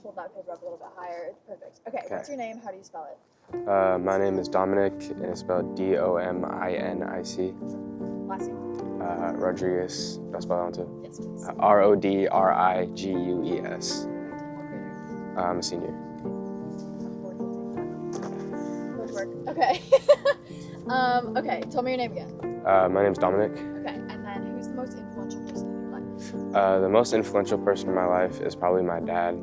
hold that paper up a little bit higher. Perfect. Okay, what's your name? How do you spell it? My name is Dominic, and it's spelled D-O-M-I-N-I-C. Last name? Rodriguez. That's spelled out too. Yes, please. R-O-D-R-I-G-U-E-S. What grader? I'm a senior. Good work. Okay. Okay, tell me your name again. My name's Dominic. Okay, and then who's the most influential person in your life? The most influential person in my life is probably my dad.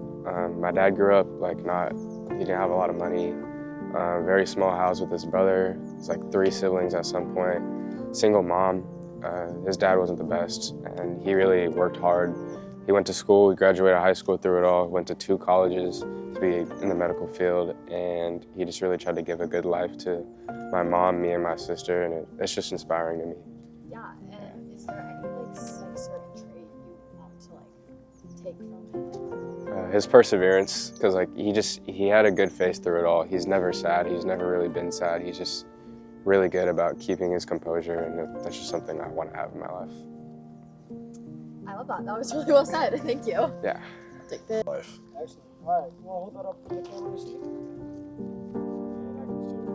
My dad grew up he didn't have a lot of money. Very small house with his brother. It's like 3 siblings at some point. Single mom. His dad wasn't the best, and he really worked hard. He went to school, he graduated high school through it all, went to 2 colleges to be in the medical field, and he just really tried to give a good life to my mom, me, and my sister, and it's just inspiring to me. Yeah, and is there any certain trait you want to take from him? His perseverance, because he had a good face through it all. He's never sad, he's never really been sad. He's just really good about keeping his composure, and that's just something I want to have in my life. I love that. That was really well said. Thank you. Yeah. I'll take this. Life. Excellent. All right, you want to hold that up for the camera to see? And I can see it.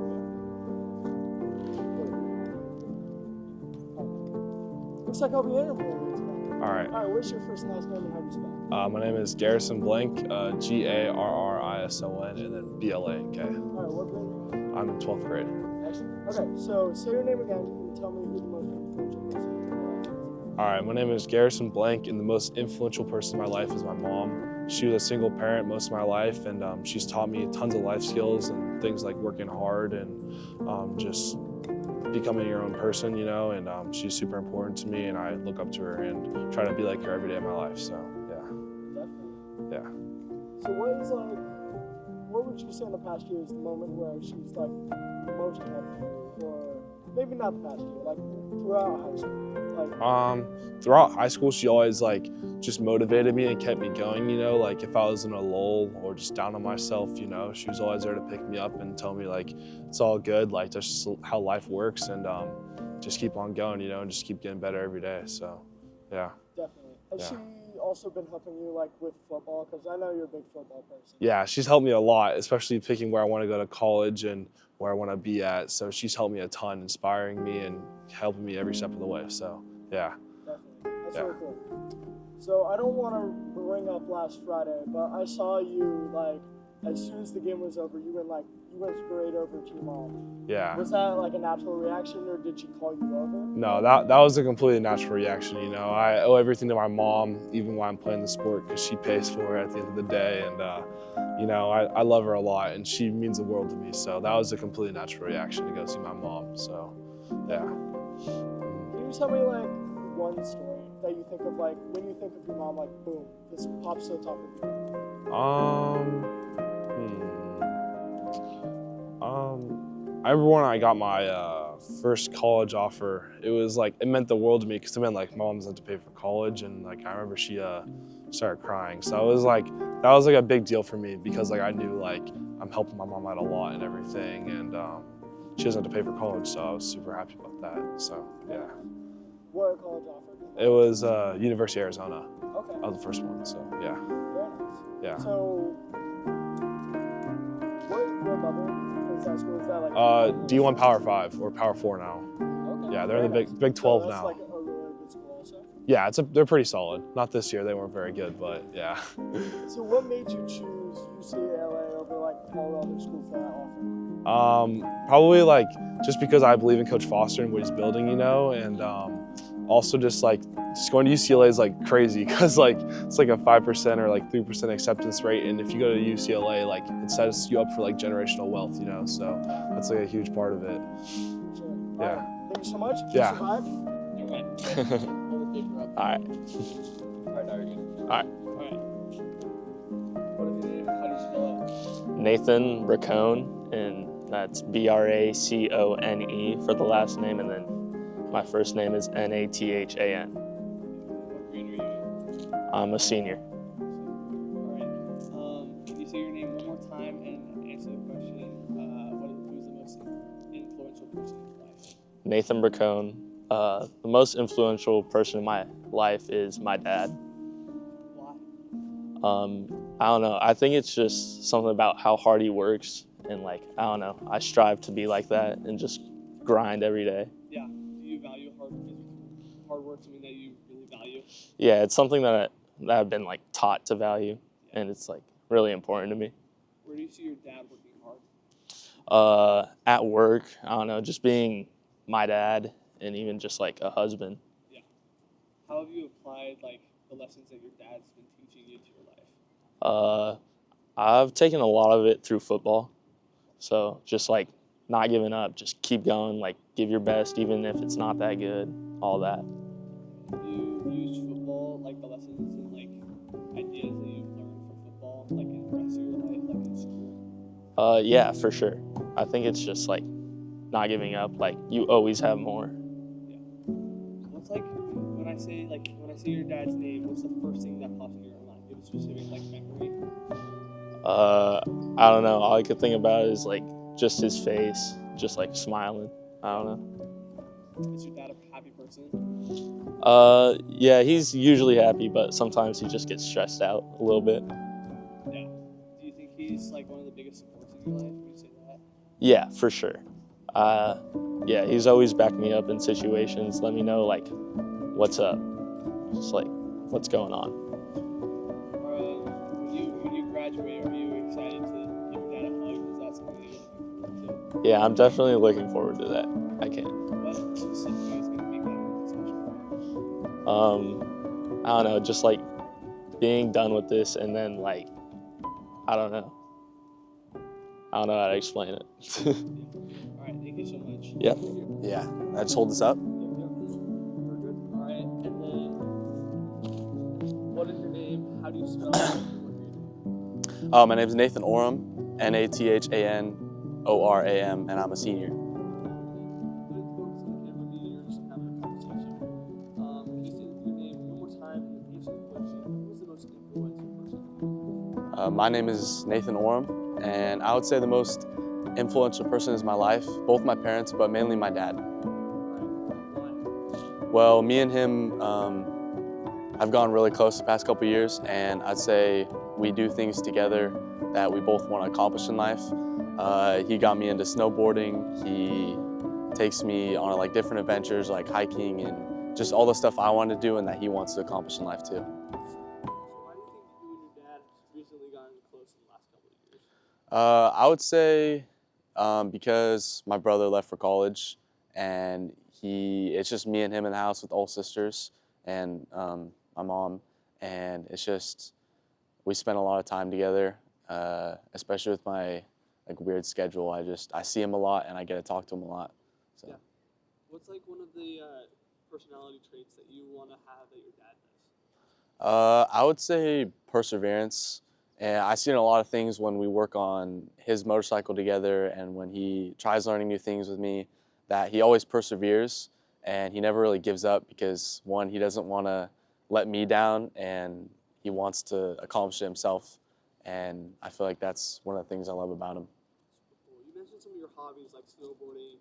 Looks like I'll be interviewing you today. All right. All right, what's your first and last name and how do you spell it? My name is Garrison Blank, Garrison, and then Blank. All right, what grade are you in? I'm in 12th grade. Excellent. Okay, so say your name again and tell me who the most influential person in your life is. All right, my name is Garrison Blank, and the most influential person in my life is my mom. She was a single parent most of my life, and she's taught me tons of life skills and things like working hard and just becoming your own person, you know, and she's super important to me, and I look up to her and try to be like her every day of my life, so yeah. Definitely. Yeah. So what would you say in the past year is the moment where she's most happy, or maybe not the past year, throughout high school? Throughout high school, she always just motivated me and kept me going, you know, if I was in a lull or just down on myself, you know, she was always there to pick me up and tell me it's all good, that's just how life works, and just keep on going, you know, and just keep getting better every day, so yeah. Definitely. Has she also been helping you with football? Because I know you're a big football person. Yeah, she's helped me a lot, especially picking where I want to go to college and where I want to be at, so she's helped me a ton, inspiring me and helping me every step of the way, so yeah. Definitely. That's really cool. So I don't want to bring up last Friday, but I saw you as soon as the game was over, you went straight over to your mom. Yeah. Was that a natural reaction, or did she call you over? No, that was a completely natural reaction, you know. I owe everything to my mom, even while I'm playing the sport, because she pays for it at the end of the day, and you know, I love her a lot, and she means the world to me, so that was a completely natural reaction to go see my mom, so yeah. Can you tell me one story that you think of when you think of your mom, boom, this pops to the top of your head? I remember when I got my first college offer, it was it meant the world to me, because it meant my mom doesn't have to pay for college, and I remember she started crying, so it was that was a big deal for me, because I knew I'm helping my mom out a lot and everything, and she doesn't have to pay for college, so I was super happy about that, so yeah. What college offer? It was University of Arizona. Okay. I was the first one, so yeah. Very nice. Yeah. So, what level is that school? Is that D1 Power 5 or Power 4 now. Okay. Yeah, they're in the Big 12 so now. that's a really good school also? Yeah, they're pretty solid. Not this year, they weren't very good, but yeah. So what made you choose UCLA over all other schools that offer? Probably just because I believe in Coach Foster and what he's building, you know, and also just going to UCLA is crazy, because it's a 5% or 3% acceptance rate, and if you go to UCLA, it sets you up for generational wealth, you know, so that's a huge part of it. Sure. Yeah. All right. Thank you so much. Yeah. You survived? All right. Alright, now you're good. Alright. Alright. What is your name? How do you spell it? Nathan Bracone, and that's B-R-A-C-O-N-E for the last name, and then my first name is N-A-T-H-A-N. What grade are you in? I'm a senior. Alright. Can you say your name one more time and answer the question, who's the most influential person in your life? Nathan Bracone. The most influential person in my life is my dad. Why? I don't know. I think it's just something about how hard he works, and like, I don't know. I strive to be like that and just grind every day. Yeah. Do you value hard work? Something that you really value? Yeah, it's something that I've been like taught to value, and it's like really important to me. Where do you see your dad working hard? At work, I don't know, just being my dad and even just like a husband. Yeah. How have you applied like the lessons that your dad's been teaching you to your life? I've taken a lot of it through football. So just like not giving up, just keep going, like give your best even if it's not that good, all that. You used football, like the lessons and like ideas that you've learned from football, like in the rest of your life, like in school? Yeah, for sure. I think it's just like not giving up, like you always have more. Yeah. What's like when I say your dad's name, what's the first thing that pops into your mind? Do you have a specific like memory? I don't know. All I could think about is like just his face, just like smiling. I don't know. Is your dad a happy person? Yeah, he's usually happy, but sometimes he just gets stressed out a little bit. Yeah. Do you think he's like one of the biggest supports in your life? Would you say that? Yeah, for sure. Yeah, he's always backed me up in situations, let me know like what's up, just like what's going on. When you graduate, are you excited to give your dad a hug? Is that something that you're looking forward to? Yeah, I'm definitely looking forward to that. I can't. What specifically is going to make that moment special for you? I don't know, just like being done with this and then like, I don't know how to explain it. All right, thank you so much. Yep. Yeah, I just hold this up. We're good. All right, and then what is your name? How do you spell it? What do you do? My name is Nathan Oram, Nathan-Oram, and I'm a senior. My name is Nathan Oram, and I would say the most influential person in my life, both my parents, but mainly my dad. Well, me and him have gone really close the past couple years, and I'd say we do things together that we both want to accomplish in life. He got me into snowboarding. He takes me on like different adventures like hiking and just all the stuff I want to do and that he wants to accomplish in life too. Why do you think you and your dad have recently gotten close in the last couple of years? I would say because my brother left for college, and it's just me and him in the house with all sisters and my mom, and it's just we spend a lot of time together, especially with my like weird schedule. I see him a lot and I get to talk to him a lot. So. Yeah. What's like one of the personality traits that you want to have that your dad does? I would say perseverance. And I've seen a lot of things when we work on his motorcycle together and when he tries learning new things with me, that he always perseveres and he never really gives up because, one, he doesn't want to let me down and he wants to accomplish it himself. And I feel like that's one of the things I love about him. You mentioned some of your hobbies like snowboarding.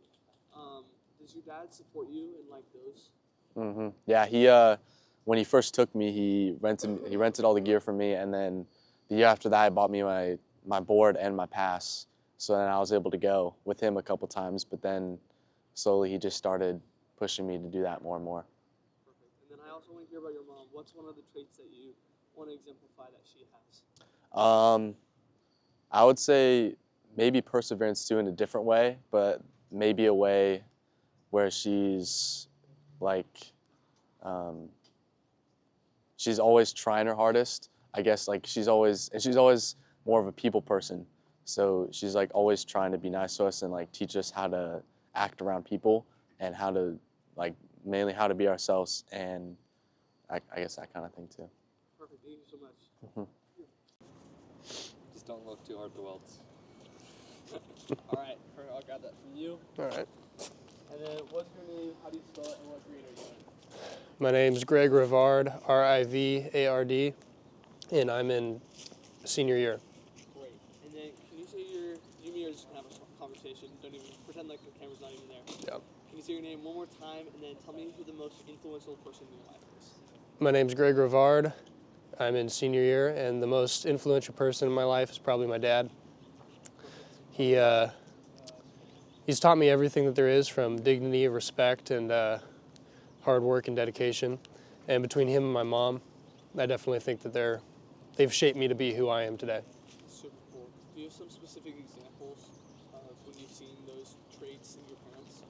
Does your dad support you in like those? Mm-hmm. Yeah, when he first took me, he rented all the gear for me, and then the year after that, he bought me my board and my pass. So then I was able to go with him a couple times, but then slowly he just started pushing me to do that more and more. Perfect. And then I also want to hear about your mom. What's one of the traits that you want to exemplify that she has? I would say maybe perseverance too in a different way, but maybe a way where she's like, she's always trying her hardest. I guess like she's always more of a people person. So she's like always trying to be nice to us and like teach us how to act around people and how to like mainly how to be ourselves, and I guess that kind of thing too. Perfect. Thank you so much. Mm-hmm. Just don't look too hard at the welts. All right, perfect. I'll grab that from you. All right. And then what's your name? How do you spell it? And what grade are you in? My name's Greg Rivard, R-I-V-A-R-D, and I'm in senior year. Great. And then can you say you and me are just gonna have a conversation. Don't even pretend like the camera's not even there. Yeah. Can you say your name one more time and then tell me who the most influential person in your life is? My name's Greg Rivard. I'm in senior year, and the most influential person in my life is probably my dad. He's taught me everything that there is, from dignity, respect, and hard work and dedication. And between him and my mom, I definitely think that they've shaped me to be who I am today. Super cool. Do you have some specific examples of when you've seen those traits in your parents?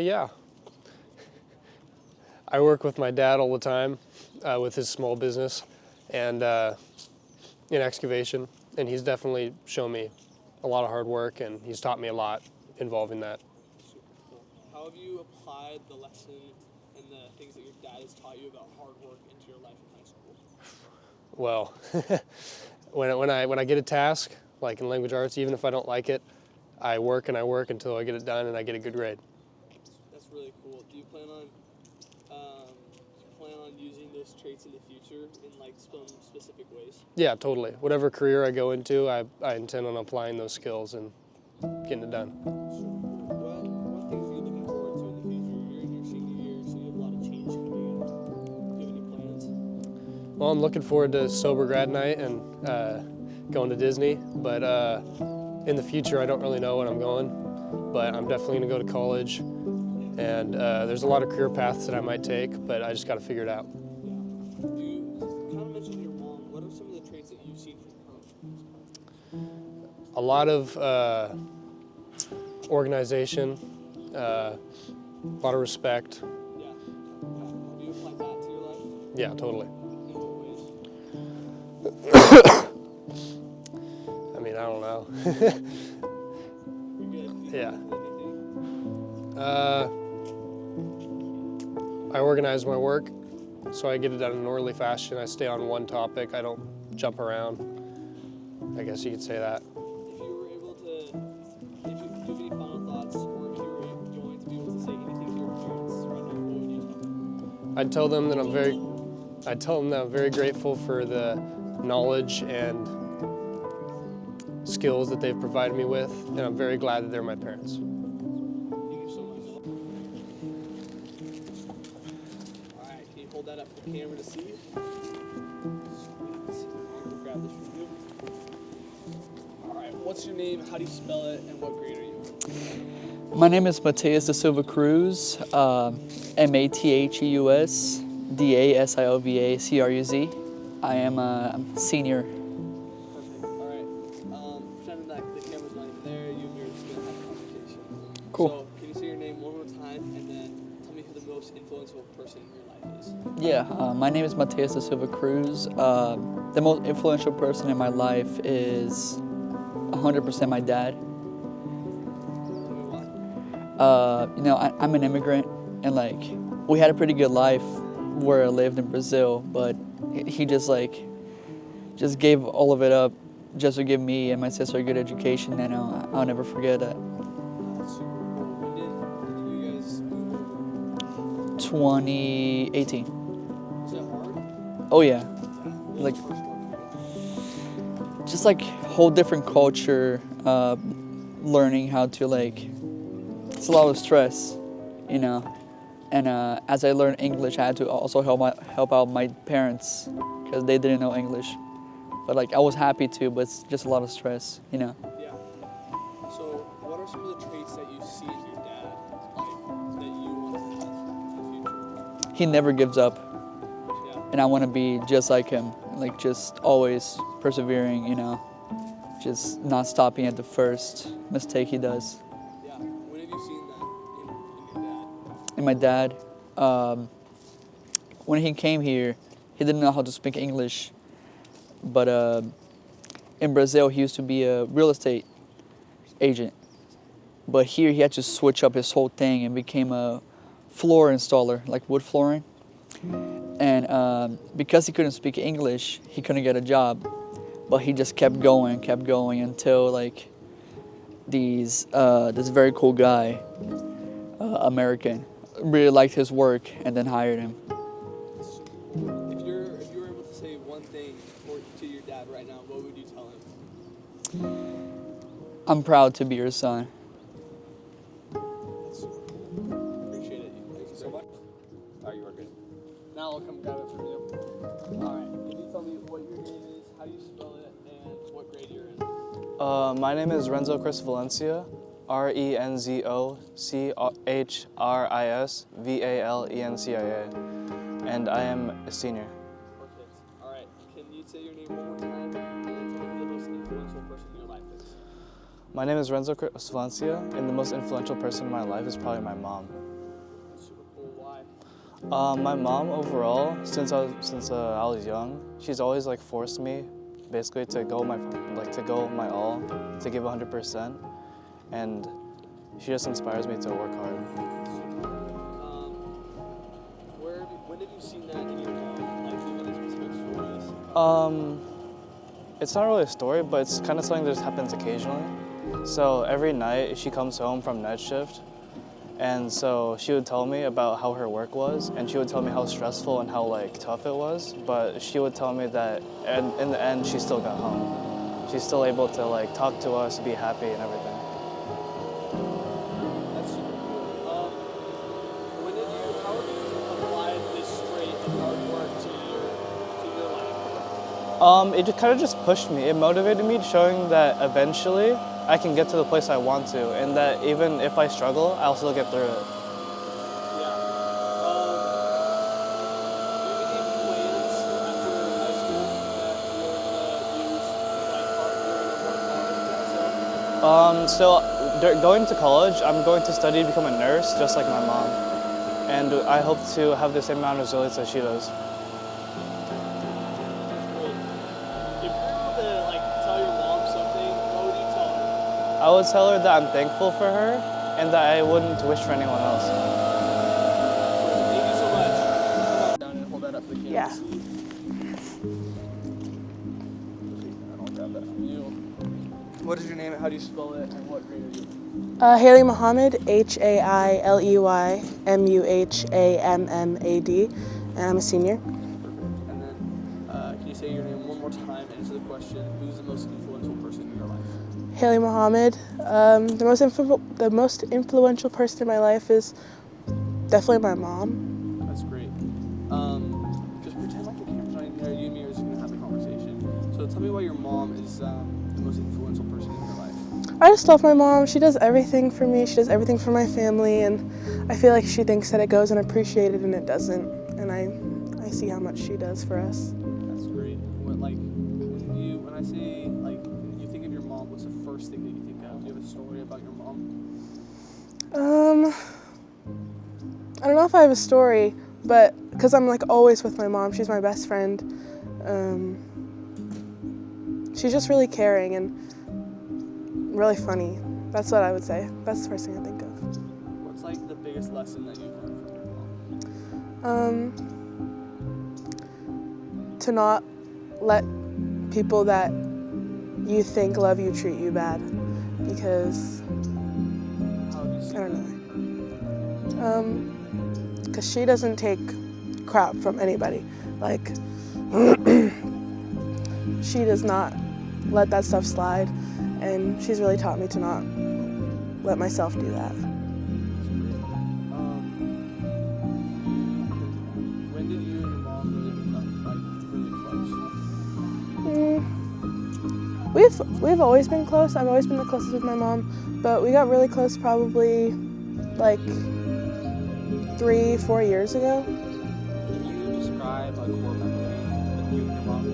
Yeah. I work with my dad all the time with his small business and in excavation, and he's definitely shown me a lot of hard work, and he's taught me a lot involving that. Super cool. How have you applied the lesson and the things that your dad has taught you about hard work into your life in high school? Well, when I get a task, like in language arts, even if I don't like it, I work until I get it done and I get a good grade. That's really cool. Do you plan on using those traits in the future in like some specific ways? Yeah, totally. Whatever career I go into, I intend on applying those skills and getting it done. Well, what things are you looking forward to in the future? You're in your senior year, so you have a lot of change coming in. Do you have any plans? Well, I'm looking forward to sober grad night and going to Disney, but in the future I don't really know when I'm going, but I'm definitely going to go to college, and there's a lot of career paths that I might take, but I just got to figure it out. Yeah. You kind of mentioned your mom. What are some of the traits that you've seen from her? A lot of organization, a lot of respect. Yeah. Have you applied that to your life? Yeah, totally. In what ways? I mean, I don't know. You're good. Yeah. Anything? I organize my work, so I get it done in an orderly fashion. I stay on one topic. I don't jump around. I guess you could say that. If you were able to, do you have any final thoughts, or if you were going to be able to say anything to your parents right now, what would you tell them? I'd tell them that I'm very grateful for the knowledge and skills that they've provided me with, and I'm very glad that they're my parents. Thank you so much. All right, can you hold that up for the camera to see? Sweet. I'll grab this from you. All right, what's your name? How do you spell it? And what grade are you in? My name is Mateus da Silva Cruz, Matheus Dasilva Cruz. I am a senior. Perfect. All right. Pretend that the camera's not even there. You and me are just gonna have a conversation. Cool. So, can you say your name one more time, and then tell me who the most influential person in your life is? Yeah, my name is Mateus da Silva Cruz. The most influential person in my life is 100% my dad. Tell me why. I'm an immigrant, and like we had a pretty good life where I lived in Brazil, but he just just gave all of it up just to give me and my sister a good education, and I'll never forget that. That's super cool. When did you guys move over? 2018. Was it hard? Oh yeah, What like was the first one? just like whole different culture, learning how to it's a lot of stress, And as I learned English, I had to also help out my parents because they didn't know English. But I was happy to, but it's just a lot of stress, Yeah. So, what are some of the traits that you see in your dad, that you want to have in the future? He never gives up, Yeah. and I want to be just like him, just always persevering, just not stopping at the first mistake he does. Yeah. When have you seen that in your dad? And my dad, when he came here, he didn't know how to speak English, but in Brazil he used to be a real estate agent. But here he had to switch up his whole thing and became a floor installer, like wood flooring. And because he couldn't speak English, he couldn't get a job. But he just kept going until this very cool guy, American, really liked his work and then hired him. If you were able to say one thing to your dad right now, what would you tell him? I'm proud to be your son. That's super cool. Appreciate it. Thank you so much. Oh, you are good. Now I'll come grab it from you. All right. tell me what your name is, how you spell it, and what grade you're in? My name is Renzo Chris Valencia, RenzoChrisValencia, and I am a senior. Perfect. All right. Can you say your name one more time, and then tell me who the most influential person in your life is? My name is Renzo Chris Valencia, and the most influential person in my life is probably my mom. Super cool. Why? My mom overall, since I was young, she's always like forced me, basically to go my all, to give 100%, and she just inspires me to work hard. When have you seen that in your mom? Like, do you have any specific stories? It's not really a story, but it's kind of something that just happens occasionally. So every night she comes home from night shift, and so she would tell me about how her work was, and she would tell me how stressful and how like tough it was, but she would tell me that in the end she still got home. She's still able to like talk to us, be happy and everything. That's super cool. How have you applied this trait of hard work to your life? It just kind of just pushed me. It motivated me, showing that eventually I can get to the place I want to, and that even if I struggle, I'll still get through it. Yeah. Do you have any plans after high school that you're gonna use to work hard? So going to college, I'm going to study to become a nurse, just like my mom, and I hope to have the same amount of resilience as she does. I would tell her that I'm thankful for her and that I wouldn't wish for anyone else. Thank you so much. Down and hold that up for the camera. Yeah. I'll grab that from you. What is your name? How do you spell it? And what grade are you in? Haley Muhammad, HaileyMuhammad, and I'm a senior. And then, can you say your name one more time? Answer the question. Who's the most influential person in your life? Haley Muhammad. The most influential person in my life is definitely my mom. That's great. Just pretend like the camera's not even there. You and me are just gonna have a conversation. So tell me why your mom is the most influential person in your life. I just love my mom. She does everything for me. She does everything for my family, and I feel like she thinks that it goes unappreciated, and it doesn't. And I see how much she does for us. That's great. When I say like when you think of your mom, what's the first thing that you think of? Do you have a story about your mom? I don't know if I have a story, but because I'm like always with my mom. She's my best friend. She's just really caring and really funny. That's what I would say. That's the first thing I think of. What's like the biggest lesson that you've learned from your mom? To not let people that you think love you treat you bad, because How have you seen I don't know. Because she doesn't take crap from anybody. Like, she does not let that stuff slide, and she's really taught me to not let myself do that. When did you and your mom really become like really close? We've always been close. I've always been the closest with my mom, but we got really close probably like 3-4 years ago. Can you describe a core memory with you and your mom?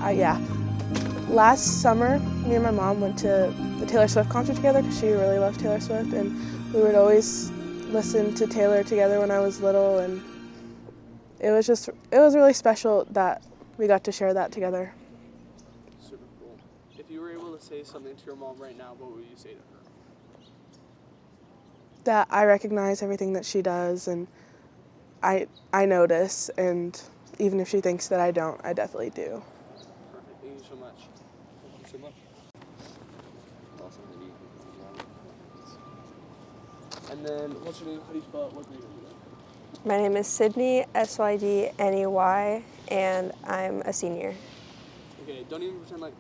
Yeah. Last summer, me and my mom went to the Taylor Swift concert together because she really loved Taylor Swift, and we would always listen to Taylor together when I was little, and it was really special that we got to share that together. Super cool. If you were able to say something to your mom right now, what would you say to her? That I recognize everything that she does, and I notice, and even if she thinks that I don't, I definitely do. Perfect. Thank you so much. Thank you so much. And then, what's your name? How do you spell it? What grade are you in? My name is Sydney, Sydney, and I'm a senior. Okay, Okay, don't even pretend like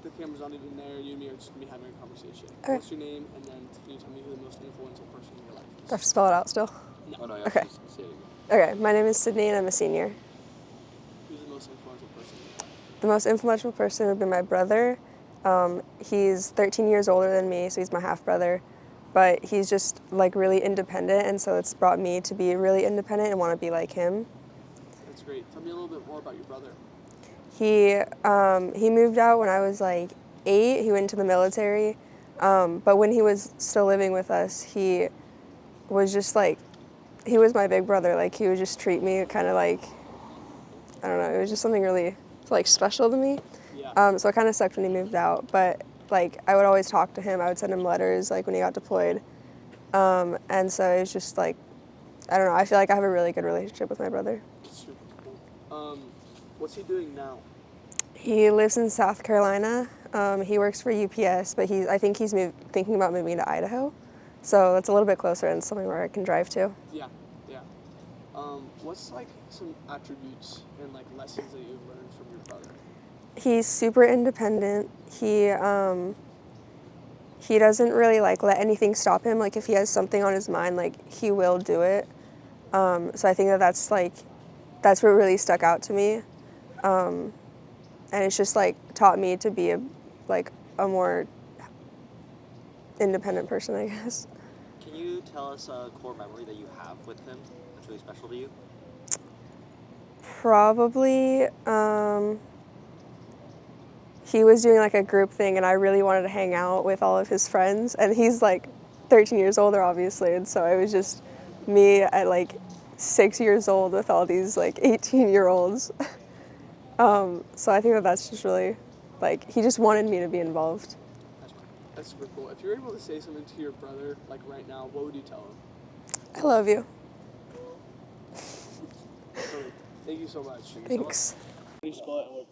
the camera's not even there. You and me are just gonna be having a conversation. Okay. What's your name, and then can you tell me who the most influential person in your life is? Do I have to spell it out still? No. Oh no, yeah. Okay. Just say it again. Okay, my name is Sydney and I'm a senior. Who's the most influential person in your life? The most influential person would be my brother. He's 13 years older than me, so he's my half brother. But he's just like really independent, and so it's brought me to be really independent and want to be like him. That's great. Tell me a little bit more about your brother. He moved out when I was like 8. He went into the military, but when he was still living with us, he was just like, he was my big brother. Like he would just treat me kind of like, I don't know, it was just something really like special to me. Yeah. So it kind of sucked when he moved out, but like I would always talk to him. I would send him letters like when he got deployed, and so it was just like, I don't know. I feel like I have a really good relationship with my brother. Super cool. What's he doing now? He lives in South Carolina. He works for UPS, but I think he's thinking about moving to Idaho, so that's a little bit closer and something where I can drive to. Yeah. What's like some attributes and like lessons that you've learned from your brother? He's super independent. He doesn't really like let anything stop him. Like if he has something on his mind, like he will do it. So I think that's what really stuck out to me. And it's just like taught me to be a more independent person, I guess. Can you tell us a core memory that you have with him that's really special to you? Probably, he was doing like a group thing and I really wanted to hang out with all of his friends, and he's like 13 years older obviously, and so it was just me at like 6 years old with all these like 18-year-olds. So I think that's just really, like, he just wanted me to be involved. That's super cool. If you're able to say something to your brother like right now, what would you tell him? I love you. Thank you so much. Thanks. How do you spell it and what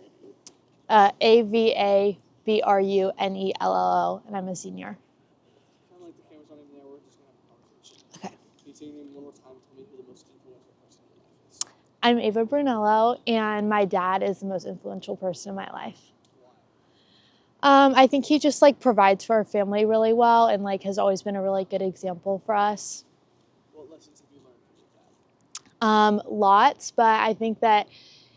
grade? AVABRUNELLO, and I'm a senior. Kind of like the camera's not even there, we're just gonna have a conversation. Okay. Can you say your name one more time? Tell me who the most influential person in your life is. I'm Ava Brunello, and my dad is the most influential person in my life. I think he just like provides for our family really well, and like has always been a really good example for us. What lessons have you learned from your dad? Lots, but I think that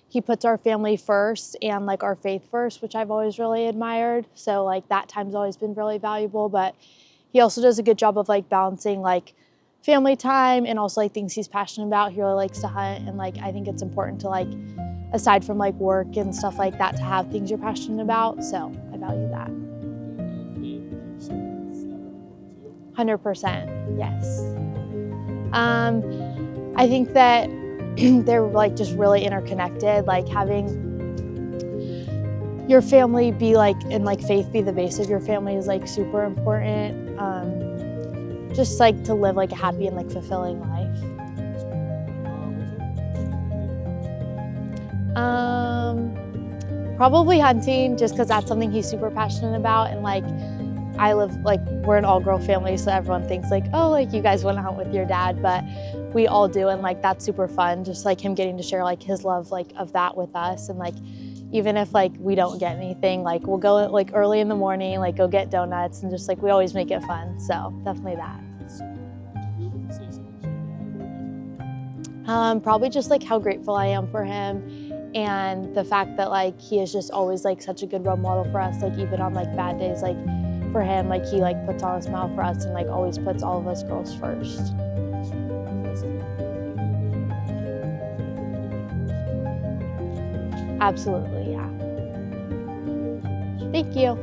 he puts our family first and like our faith first, which I've always really admired. So like that time's always been really valuable, but he also does a good job of like balancing like family time and also like things he's passionate about. He really likes to hunt, and like I think it's important to like, aside from like work and stuff like that, to have things you're passionate about. So I value that. 100%, yes. I think that they're like just really interconnected. Like having your family be like, and like faith be the base of your family is like super important. Just like to live like a happy and like fulfilling life. Probably hunting, just because that's something he's super passionate about, and like we're an all-girl family, so everyone thinks like, oh, like you guys went out with your dad, but we all do, and like that's super fun. Just like him getting to share like his love like of that with us, and like even if like we don't get anything, like we'll go like early in the morning, like go get donuts, and just like we always make it fun. So definitely that. Probably just like how grateful I am for him, and the fact that like he is just always like such a good role model for us, like even on like bad days, like for him, like he like puts on a smile for us and like always puts all of us girls first. Absolutely, yeah. Thank you.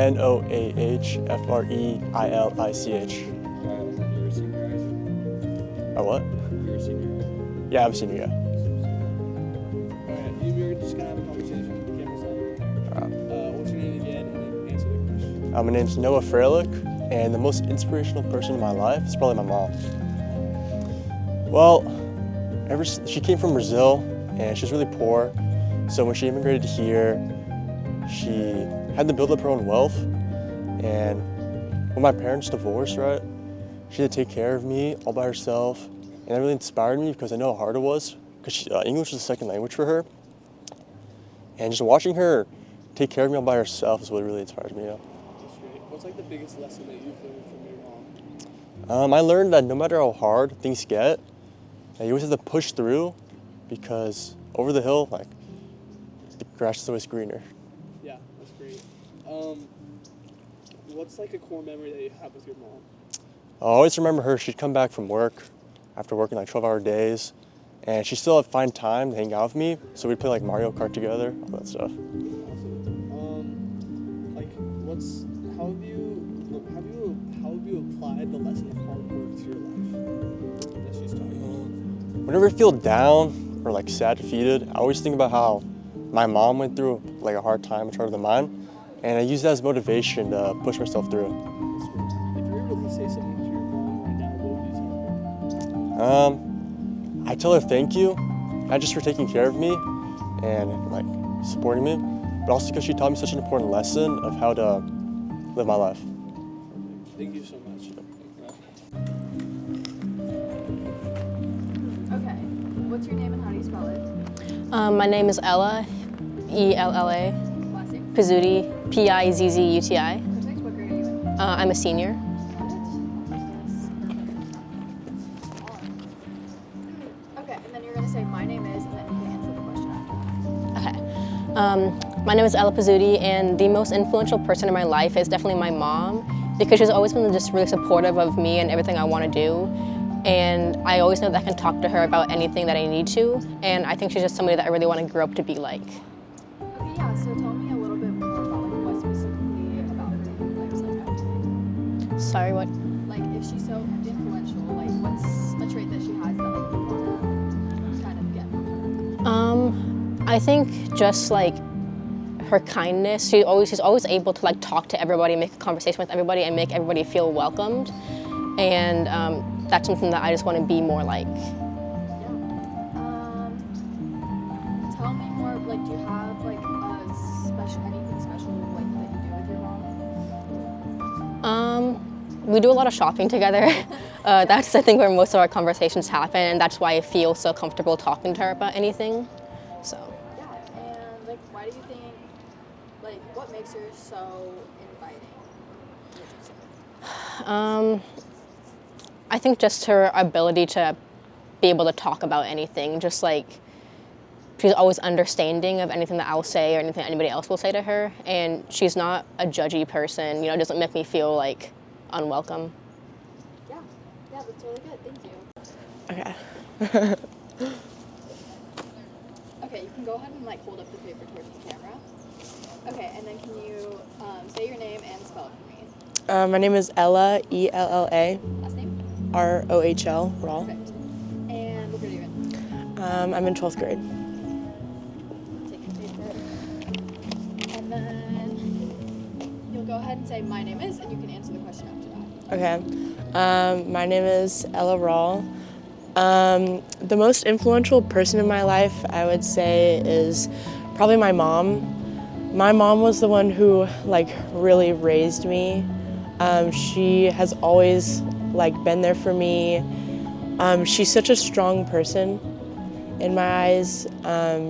Noahfreelich. Oh, what? You're a senior. Yeah, I'm a senior, yeah. Alright, you're just gonna have a conversation. Camera's on. What's your name again, and then answer the question. My name's Noah Freelich, and the most inspirational person in my life is probably my mom. Well, she came from Brazil and she was really poor. So when she immigrated here, she had to build up her own wealth. And when my parents divorced, right, she had to take care of me all by herself. And that really inspired me because I know how hard it was, because English was a second language for her. And just watching her take care of me all by herself is what really inspires me. That's great. What's like the biggest lesson that you've learned from your mom? I learned that no matter how hard things get, that you always have to push through, because over the hill, like, the grass is always greener. Yeah, that's great. What's like a core memory that you have with your mom? I always remember her. She'd come back from work after working like 12-hour days, and she still would find time to hang out with me. So we'd play like Mario Kart together, all that stuff. Awesome. Like, how have you applied the lesson of hard work to your life that she's taught you? Whenever I feel down or like sad, defeated, I always think about how my mom went through like a hard time, much harder than mine, and I use that as motivation to push myself through. If you were able to say something to your mom right now, what would you tell her? I tell her thank you, not just for taking care of me and like supporting me, but also because she taught me such an important lesson of how to live my life. Thank you so much. Okay, what's your name and how do you spell it? My name is Ella, E-L-L-A. Last name? Pizzuti, P-I-Z-Z-U-T-I. Perfect. What grade are you in? I'm a senior. Okay, and then you're going to say my name is, and then you can answer the question after that. Okay. My name is Ella Pizzuti, and the most influential person in my life is definitely my mom, because she's always been just really supportive of me and everything I want to do. And I always know that I can talk to her about anything that I need to, and I think she's just somebody that I really want to grow up to be like. Okay, yeah, so tell me a little bit more about like, what specifically about her that you like so. Sorry, what? Like, if she's so influential, like, what's a trait that she has that like, you want to kind of get from her? I think just like her kindness. She's always able to like talk to everybody, make a conversation with everybody, and make everybody feel welcomed. And that's something that I just want to be more like. Tell me more, like, do you have like anything special like that you do with your mom? We do a lot of shopping together. That's I think where most of our conversations happen, and that's why I feel so comfortable talking to her about anything. So. Yeah, and like, why do you think, like, what makes her so inviting? I think just her ability to be able to talk about anything, just like she's always understanding of anything that I'll say or anything anybody else will say to her, and she's not a judgy person, you know, it doesn't make me feel like unwelcome. Yeah, that's really good, thank you. Okay. Okay, you can go ahead and like hold up the paper towards the camera. Okay, and then can you say your name and spell it for me? My name is Ella, E-L-L-A. Last name? R-O-H-L, Rawl. Perfect. And what grade are you in? I'm in 12th grade. Take your paper. And then you'll go ahead and say my name is, and you can answer the question after that. Okay. My name is Ella Rawl. The most influential person in my life, I would say, is probably my mom. My mom was the one who like really raised me. She has always like been there for me. She's such a strong person in my eyes.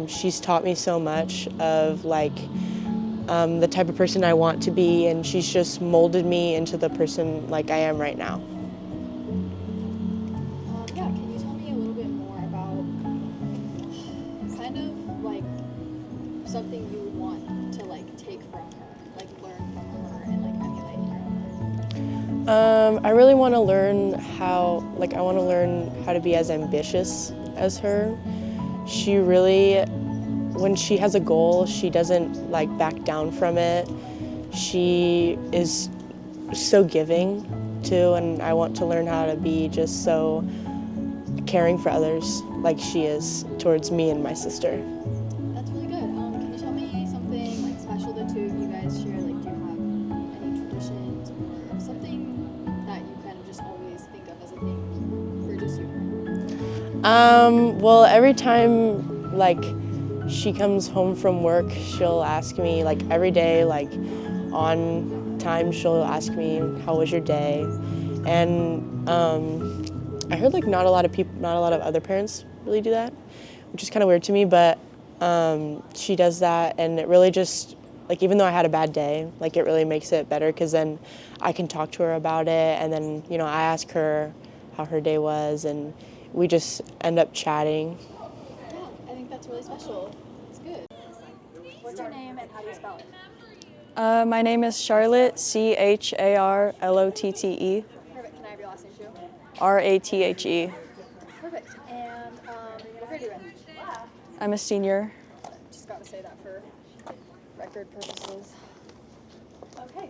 She's taught me so much of like the type of person I want to be, and she's just molded me into the person like I am right now. Yeah, can you tell me a little bit more about kind of like something you would want to like take from her, like learn from her and like emulate her? I really want to learn how to be as ambitious as her. She really, when she has a goal, she doesn't like back down from it. She is so giving too, and I want to learn how to be just so caring for others like she is towards me and my sister. That's really good. Can you tell me something like special the two of you guys share? Like, do you have any traditions or something that you kind of just always think of as a thing for just you? Well, every time like she comes home from work, she'll ask me like every day, like on time, she'll ask me, "How was your day?" And I heard like not a lot of other parents really do that, which is kind of weird to me. But she does that, and it really just like even though I had a bad day, like it really makes it better because then I can talk to her about it, and then I ask her how her day was, and we just end up chatting. Yeah, I think that's really special. It's good. What's your name and how do you spell it? My name is Charlotte, Charlotte. Perfect. Can I have your last name too? Rathe. Perfect. And what grade are you in? I'm a senior. Just got to say that for record purposes. Okay.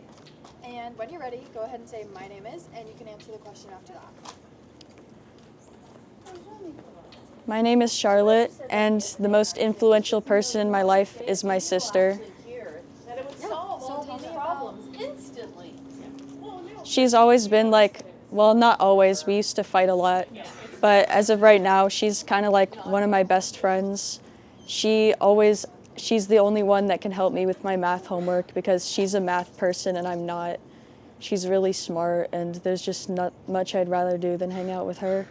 And when you're ready, go ahead and say my name is, and you can answer the question after that. My name is Charlotte, and the most influential person in my life is my sister. That it would solve all these problems instantly. She's always been like, well, not always, we used to fight a lot, but as of right now, she's kind of like one of my best friends. She's the only one that can help me with my math homework because she's a math person and I'm not. She's really smart, and there's just not much I'd rather do than hang out with her.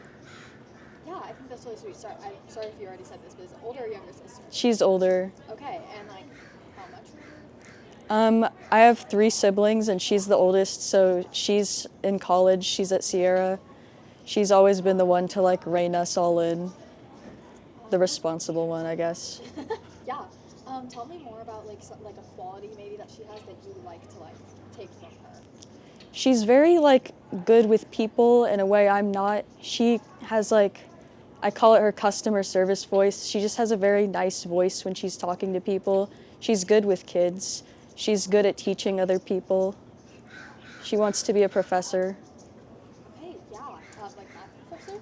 Yeah, I think that's really sweet. I'm sorry if you already said this, but is it older or younger sister? She's older. Okay, and like how much? I have 3 siblings, and she's the oldest, so she's in college. She's at Sierra. She's always been the one to like rein us all in. The responsible one, I guess. Yeah. Tell me more about like a quality maybe that she has that you would like to like take from her. She's very like good with people in a way I'm not. She has like, I call it her customer service voice. She just has a very nice voice when she's talking to people. She's good with kids. She's good at teaching other people. She wants to be a professor. Okay, yeah, like math professor?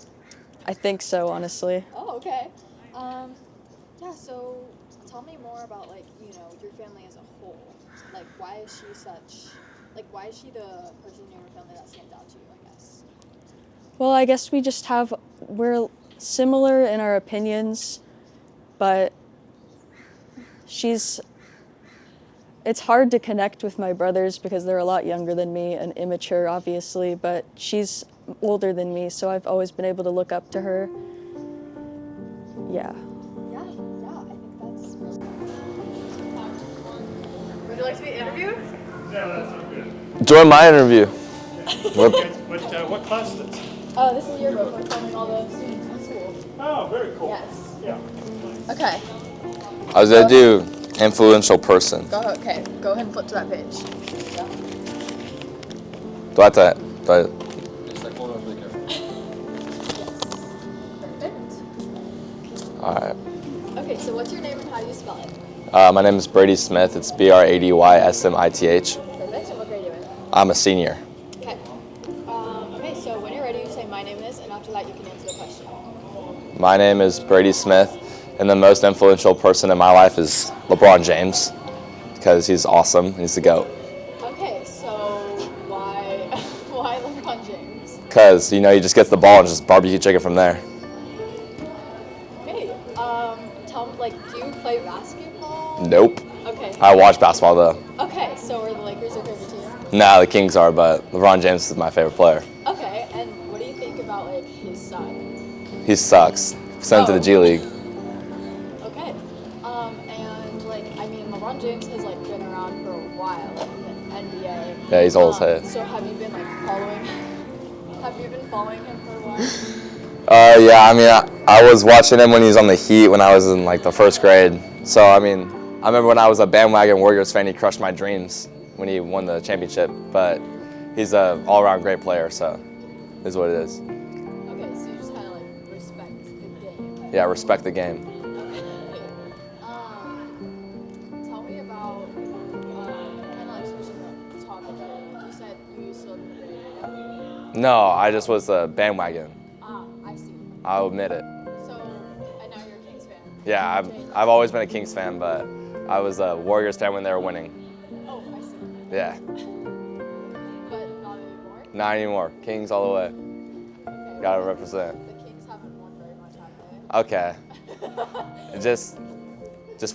I think so, honestly. Oh, okay. Yeah, so tell me more about like, your family as a whole. Like why is she the person in your family that stands out to you, I guess? Well, I guess we're similar in our opinions, but it's hard to connect with my brothers because they're a lot younger than me and immature, obviously, but she's older than me, so I've always been able to look up to her. Yeah. Yeah, I think that's really Would you like to be interviewed? Yeah, that sounds good. Join my interview. What class is this? Oh, this is yearbook. We're filming all the students in school. Oh, very cool. Yes. Yeah. Okay. I was gonna do influential person. Go ahead and flip to that page. Yeah. Do I have to? It's like hold on really careful. Perfect. All right. Okay, so what's your name and how do you spell it? My name is Brady Smith. It's BRADYSMITH. Perfect. And what grade are you in? I'm a senior. Okay. Okay, so when you're ready, you say my name is, and after that you can answer the question. My name is Brady Smith, and the most influential person in my life is LeBron James, because he's awesome. He's the GOAT. Okay, so why LeBron James? Because, he just gets the ball and just barbecue chicken from there. Okay, do you play basketball? Nope. Okay. I watch basketball, though. Okay, so are the Lakers your favorite team? No, the Kings are, but LeBron James is my favorite player. Okay, and what do you think about, his son? He sucks. Sent him to the G League. Okay, and, LeBron James has, been around for a while in the NBA. Yeah, he's old as head. So have you been, following him for a while? Yeah, I was watching him when he was on the Heat when I was in, the first grade. So, I remember when I was a bandwagon Warriors fan, he crushed my dreams when he won the championship. But he's an all-around great player, so it is what it is. Okay, so you just kind of, respect the game. Yeah, respect the game. Tell me about, switching the topic here. You said you used to live in the Bay Area? No, I just was a bandwagon. I see. I'll admit it. So, and now you're a Kings fan? Yeah, I've always been a Kings fan, but I was a Warriors fan when they were winning. Oh, I see. Yeah. But not anymore? Not anymore. Kings all the way. Okay. Gotta represent. The Kings haven't won very much, have Okay. Just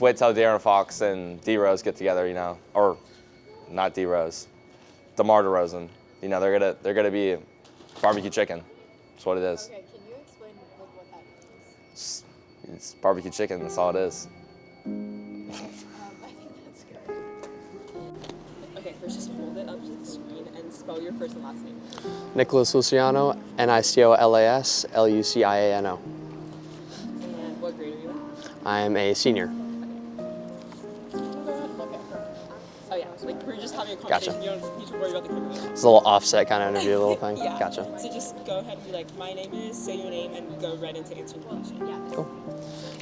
wait till De'Aaron Fox and D Rose get together, you know, or not D Rose, DeMar DeRozan. You know, they're gonna be barbecue chicken. That's what it is. Okay, can you explain like what that means? It's barbecue chicken. That's all it is. I think that's good. Okay, first just hold it up to the screen and spell your first and last name. Nicholas Luciano, Nicolas Luciano. And what grade are you in? I am a senior. Oh yeah, like we're just having a conversation. Gotcha. You don't need to worry about the camera. It's a little offset kind of interview, little thing. Yeah. Gotcha. So just go ahead and be like, my name is, say your name, and go right into answering the question. Yeah. Cool.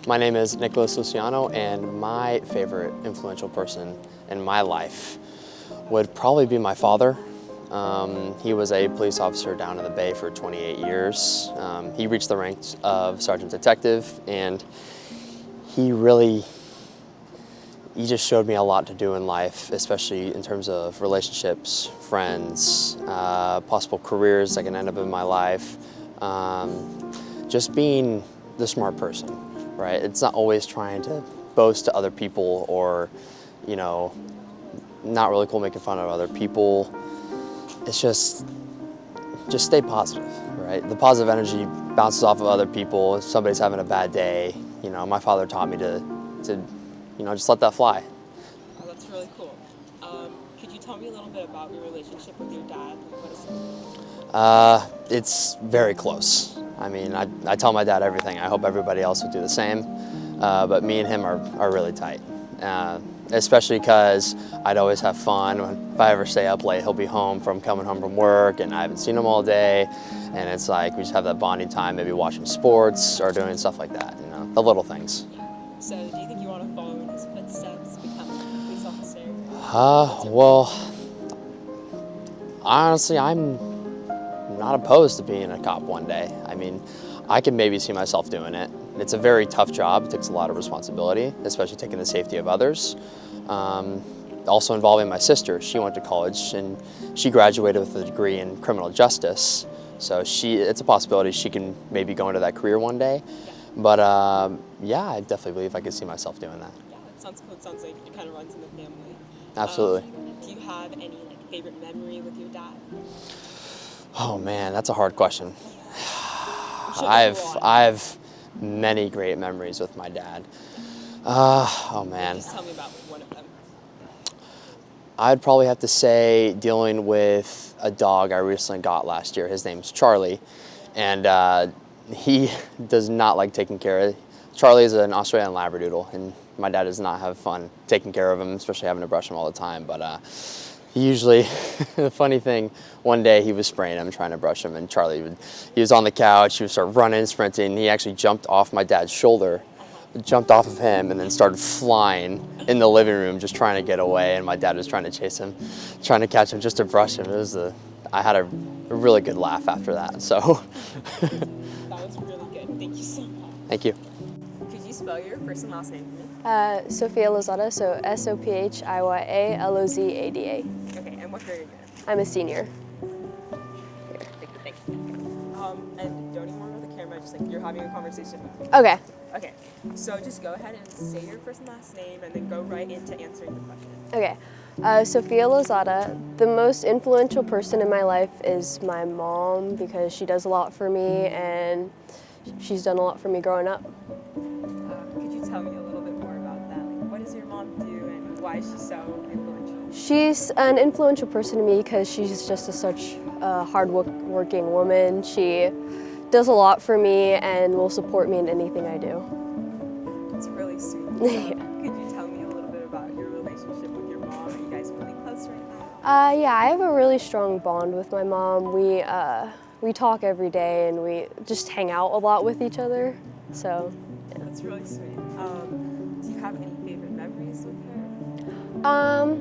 My name is Nicholas Luciano, and my favorite influential person in my life would probably be my father. He was a police officer down in the Bay for 28 years. He reached the ranks of sergeant detective, and he just showed me a lot to do in life, especially in terms of relationships, friends, possible careers I can end up in my life. Just being the smart person, right? It's not always trying to boast to other people or, you know, not really cool making fun of other people. It's just stay positive, right? The positive energy bounces off of other people. If somebody's having a bad day, you know, my father taught me to you know, just let that fly. Oh, that's really cool. Could you tell me a little bit about your relationship with your dad? What is it? It's very close. I mean, I tell my dad everything. I hope everybody else would do the same. But me and him are really tight. Especially because I'd always have fun. If I ever stay up late, he'll be coming home from work, and I haven't seen him all day. And it's like we just have that bonding time, maybe watching sports or doing stuff like that, you know, the little things. So do you think you want to follow in his footsteps, become a police officer? Well, honestly, I'm not opposed to being a cop one day. I mean, I can maybe see myself doing it. It's a very tough job. It takes a lot of responsibility, especially taking the safety of others. Also involving my sister. She went to college and she graduated with a degree in criminal justice. So it's a possibility she can maybe go into that career one day. But yeah, I definitely believe I could see myself doing that. Yeah, that sounds cool. It sounds like it kind of runs in the family. Absolutely. Do you have any like favorite memory with your dad? Oh man, that's a hard question. I've many great memories with my dad. Oh man. Just tell me about one of them. I'd probably have to say dealing with a dog I recently got last year. His name's Charlie, and he does not like taking care of. Charlie is an Australian Labradoodle, and my dad does not have fun taking care of him, especially having to brush him all the time. But he usually, the funny thing, one day he was spraying him, trying to brush him, and he was on the couch, he would start running, sprinting. He actually jumped off my dad's shoulder, jumped off of him, and then started flying in the living room, just trying to get away. And my dad was trying to chase him, trying to catch him, just to brush him. I had a really good laugh after that. So. That was really good. Thank you so much. Thank you. Could you spell your first and last name for me? Sophia Lozada, so Sophiya Lozada. Okay, and what grade are you in? I'm a senior. Thank you. And don't even worry about the camera, just like you're having a conversation. Okay. Okay, so just go ahead and say your first and last name and then go right into answering the question. Okay. Sophia Lozada. The most influential person in my life is my mom because she does a lot for me and she's done a lot for me growing up. Could you tell me a little bit more about that? Like, what does your mom do and why is she so influential? She's an influential person to me because she's just such a hard-working woman. She does a lot for me and will support me in anything I do. It's really sweet. So, could you tell me a little bit about your relationship with your mom? Are you guys really close right now? Yeah, I have a really strong bond with my mom. We talk every day and we just hang out a lot with each other. So, yeah. That's really sweet. Do you have any favorite memories with her?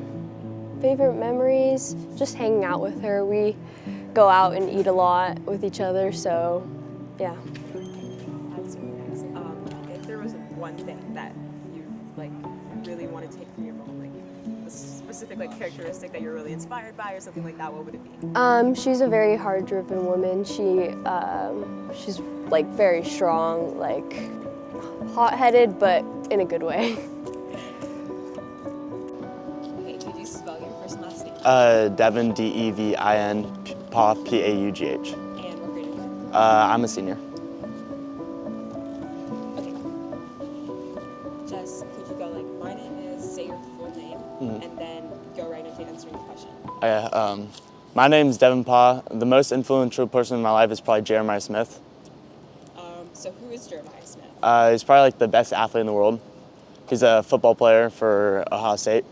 Favorite memories? Just hanging out with her. We go out and eat a lot with each other, so yeah. That's really nice. If there was one thing that you like really want to take from your mom, like a specific like characteristic that you're really inspired by or something like that, what would it be? She's a very hard-driven woman. She's like very strong. Like hot-headed, but in a good way. Okay, could you spell your first and last name? Devin, D-E-V-I-N, Paugh, P-A-U-G-H. And what grade are you in? I'm a senior. Okay. Just, could you go like, my name is, say your full name, and then go right into answering the question. Okay, my name's Devin Paugh. The most influential person in my life is probably Jeremiah Smith. So who is Jeremiah Smith? He's probably like the best athlete in the world. He's a football player for Ohio State.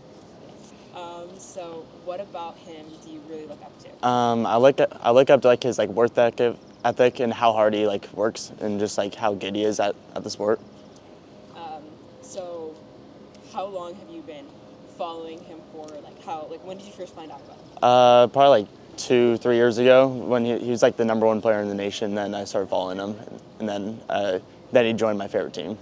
So what about him do you really look up to? I look up to like his like work ethic and how hard he like works and just like how good he is at the sport. So how long have you been following him for? Like when did you first find out about him? Probably like 2-3 years ago when he was like the #1 player in the nation. Then I started following him, and then he joined my favorite team.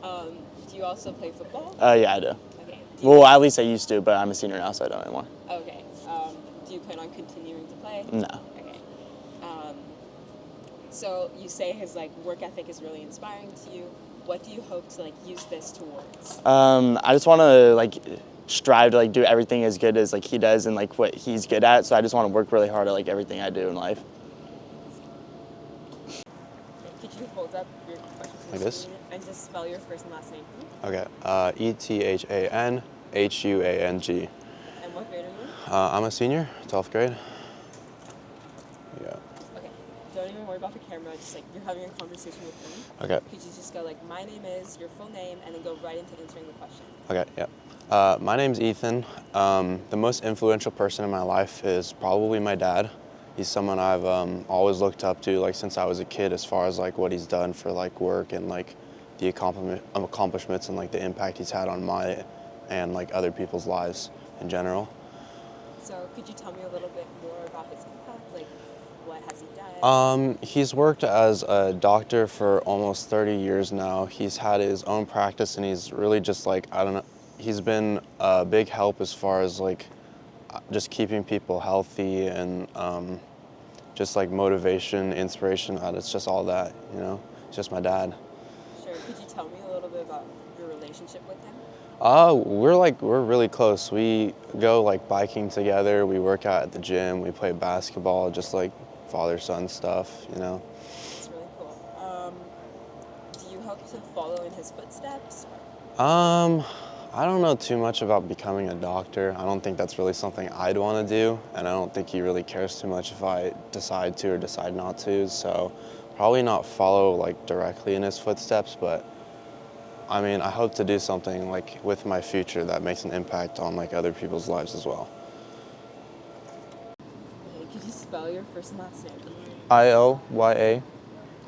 Do you also play football? Yeah, I do. Okay. Well, at least I used to, but I'm a senior now, so I don't anymore. Okay. Do you plan on continuing to play? No. Okay. So you say his like work ethic is really inspiring to you. What do you hope to like use this towards? I just want to like strive to like do everything as good as like he does and like what he's good at. So I just want to work really hard at like everything I do in life. Could you hold up your question Like this? and just spell your first and last name? Okay, Ethanhuang. And what grade are you in? I'm a senior, 12th grade. Yeah. Okay. Don't even worry about the camera. Just like you're having a conversation with him. Okay. Could you just go like, my name is, your full name, and then go right into answering the question? Okay, yeah. My name's Ethan. The most influential person in my life is probably my dad. He's someone I've always looked up to like since I was a kid as far as like what he's done for like work and like the accomplishments and like the impact he's had on my and like other people's lives in general. So could you tell me a little bit more about his impact? Like what has he done? He's worked as a doctor for almost 30 years now. He's had his own practice and he's really just like, I don't know, he's been a big help as far as like just keeping people healthy and just like motivation, inspiration. It's just all that, you know. It's just my dad. Sure. Could you tell me a little bit about your relationship with him? We're really close. We go like biking together. We work out at the gym. We play basketball, just like father-son stuff, you know. That's really cool. Do you hope to follow in his footsteps? I don't know too much about becoming a doctor. I don't think that's really something I'd want to do, and I don't think he really cares too much if I decide to or decide not to, so probably not follow like directly in his footsteps, but I mean, I hope to do something like with my future that makes an impact on like other people's lives as well. Okay, could you spell your first and last name? I-O-Y-A.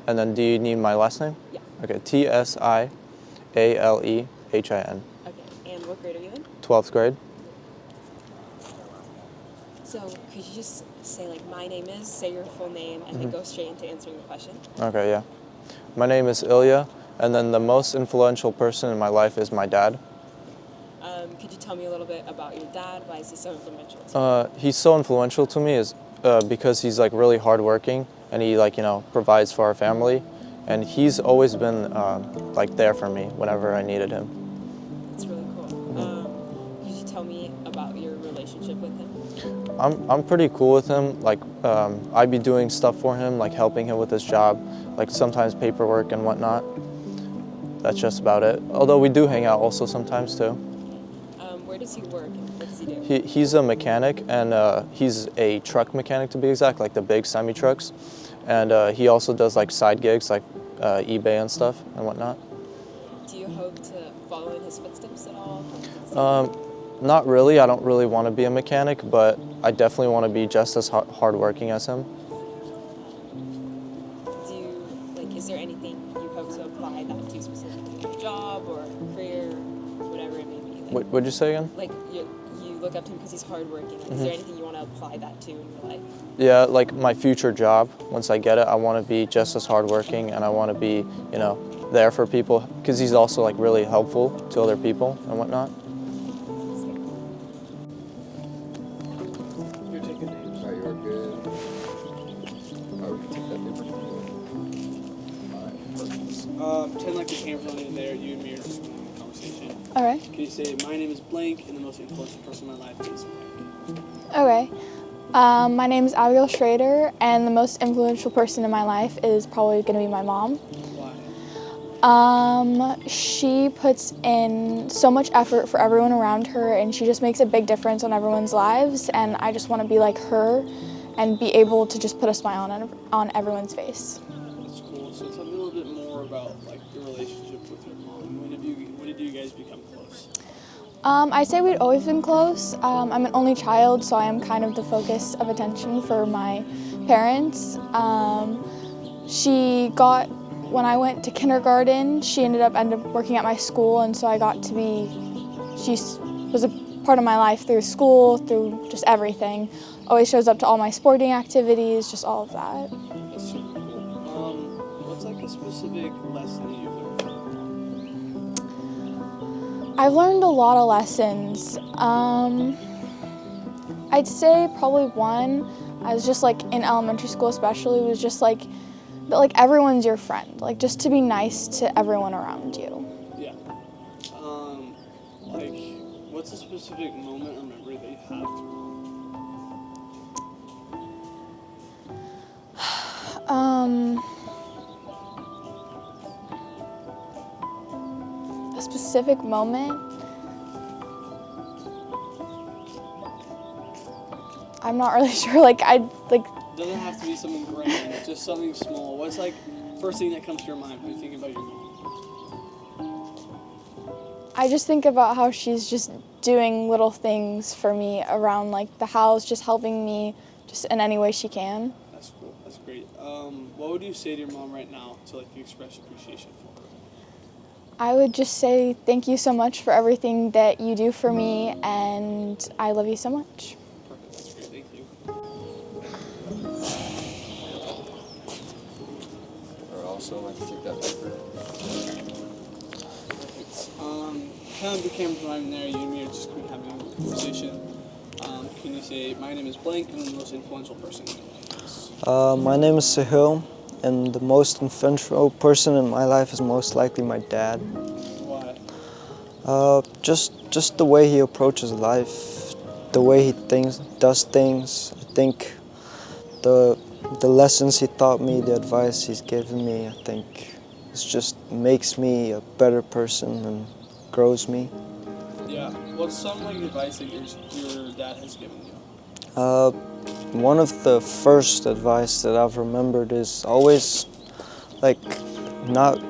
And then do you need my last name? Yeah. Okay, T-S-I-A-L-E-H-I-N. Okay, and what grade are you in? 12th grade. So could you just say like, my name is, say your full name, and then go straight into answering the question? Okay, yeah. My name is Ilya, and then the most influential person in my life is my dad. Could you tell me a little bit about your dad? Why is he so influential to you? He's so influential to me is because he's like really hardworking and he like, you know, provides for our family. And he's always been like there for me whenever I needed him. That's really cool. Could you tell me about your relationship with him? I'm pretty cool with him. Like I'd be doing stuff for him, like helping him with his job, like sometimes paperwork and whatnot. That's just about it. Although we do hang out also sometimes too. Where does he work and what does he do? He's a mechanic, and he's a truck mechanic to be exact, like the big semi-trucks. And he also does like side gigs like eBay and stuff and whatnot. Do you hope to follow in his footsteps at all? Not really. I don't really want to be a mechanic, but I definitely want to be just as hardworking as him. Is there anything you hope to apply that to specifically, your job or career, whatever it may be? Like, What'd you say again? Like you look up to him because he's hardworking. Like, is there anything you want to apply that to in your life? Yeah, like my future job, once I get it, I want to be just as hardworking and I want to be, you know, there for people because he's also like really helpful to other people and whatnot. You're taking names. Are you good? Or you take that paper? Take right there. You and me are just having a conversation. All right. Can you say, my name is blank, and the most influential person in my life is blank? Okay. My name is Abigail Schrader, and the most influential person in my life is probably going to be my mom. Why? She puts in so much effort for everyone around her, and she just makes a big difference on everyone's lives, and I just want to be like her and be able to just put a smile on everyone's face. That's cool. So tell me a little bit more about like your relationship with your mom. When did you guys become close? I'd say we'd always been close. I'm an only child, so I am kind of the focus of attention for my parents. When I went to kindergarten, she ended up working at my school, and so I got to she was a part of my life through school, through just everything. Always shows up to all my sporting activities, just all of that. That's super cool. What's like a specific lesson that you learned from your mom? I've learned a lot of lessons. I'd say probably one, I was just like in elementary school especially, was just like that like everyone's your friend. Like just to be nice to everyone around you. Yeah. Like, what's a specific moment or memory that you have with your mom? A specific moment? I'm not really sure. It doesn't have to be something grand, just something small. What's like first thing that comes to your mind when you think about your mom? I just think about how she's just doing little things for me around like the house, just helping me just in any way she can. That's cool. That's great. What would you say to your mom right now to like express appreciation for her? I would just say thank you so much for everything that you do for me, and I love you so much. Perfect. That's great. Thank you. Or also like take that paper. Kind of the camera's right there. You and me are just going to be having a conversation. Can you say, my name is blank, and I'm the most influential person in your life? My name is Sahil, and the most influential person in my life is most likely my dad. Why? Just the way he approaches life, the way he does things. I think the lessons he taught me, the advice he's given me, I think it just makes me a better person and grows me. Yeah. What's some like advice that your dad has given you? One of the first advice that I've remembered is always like not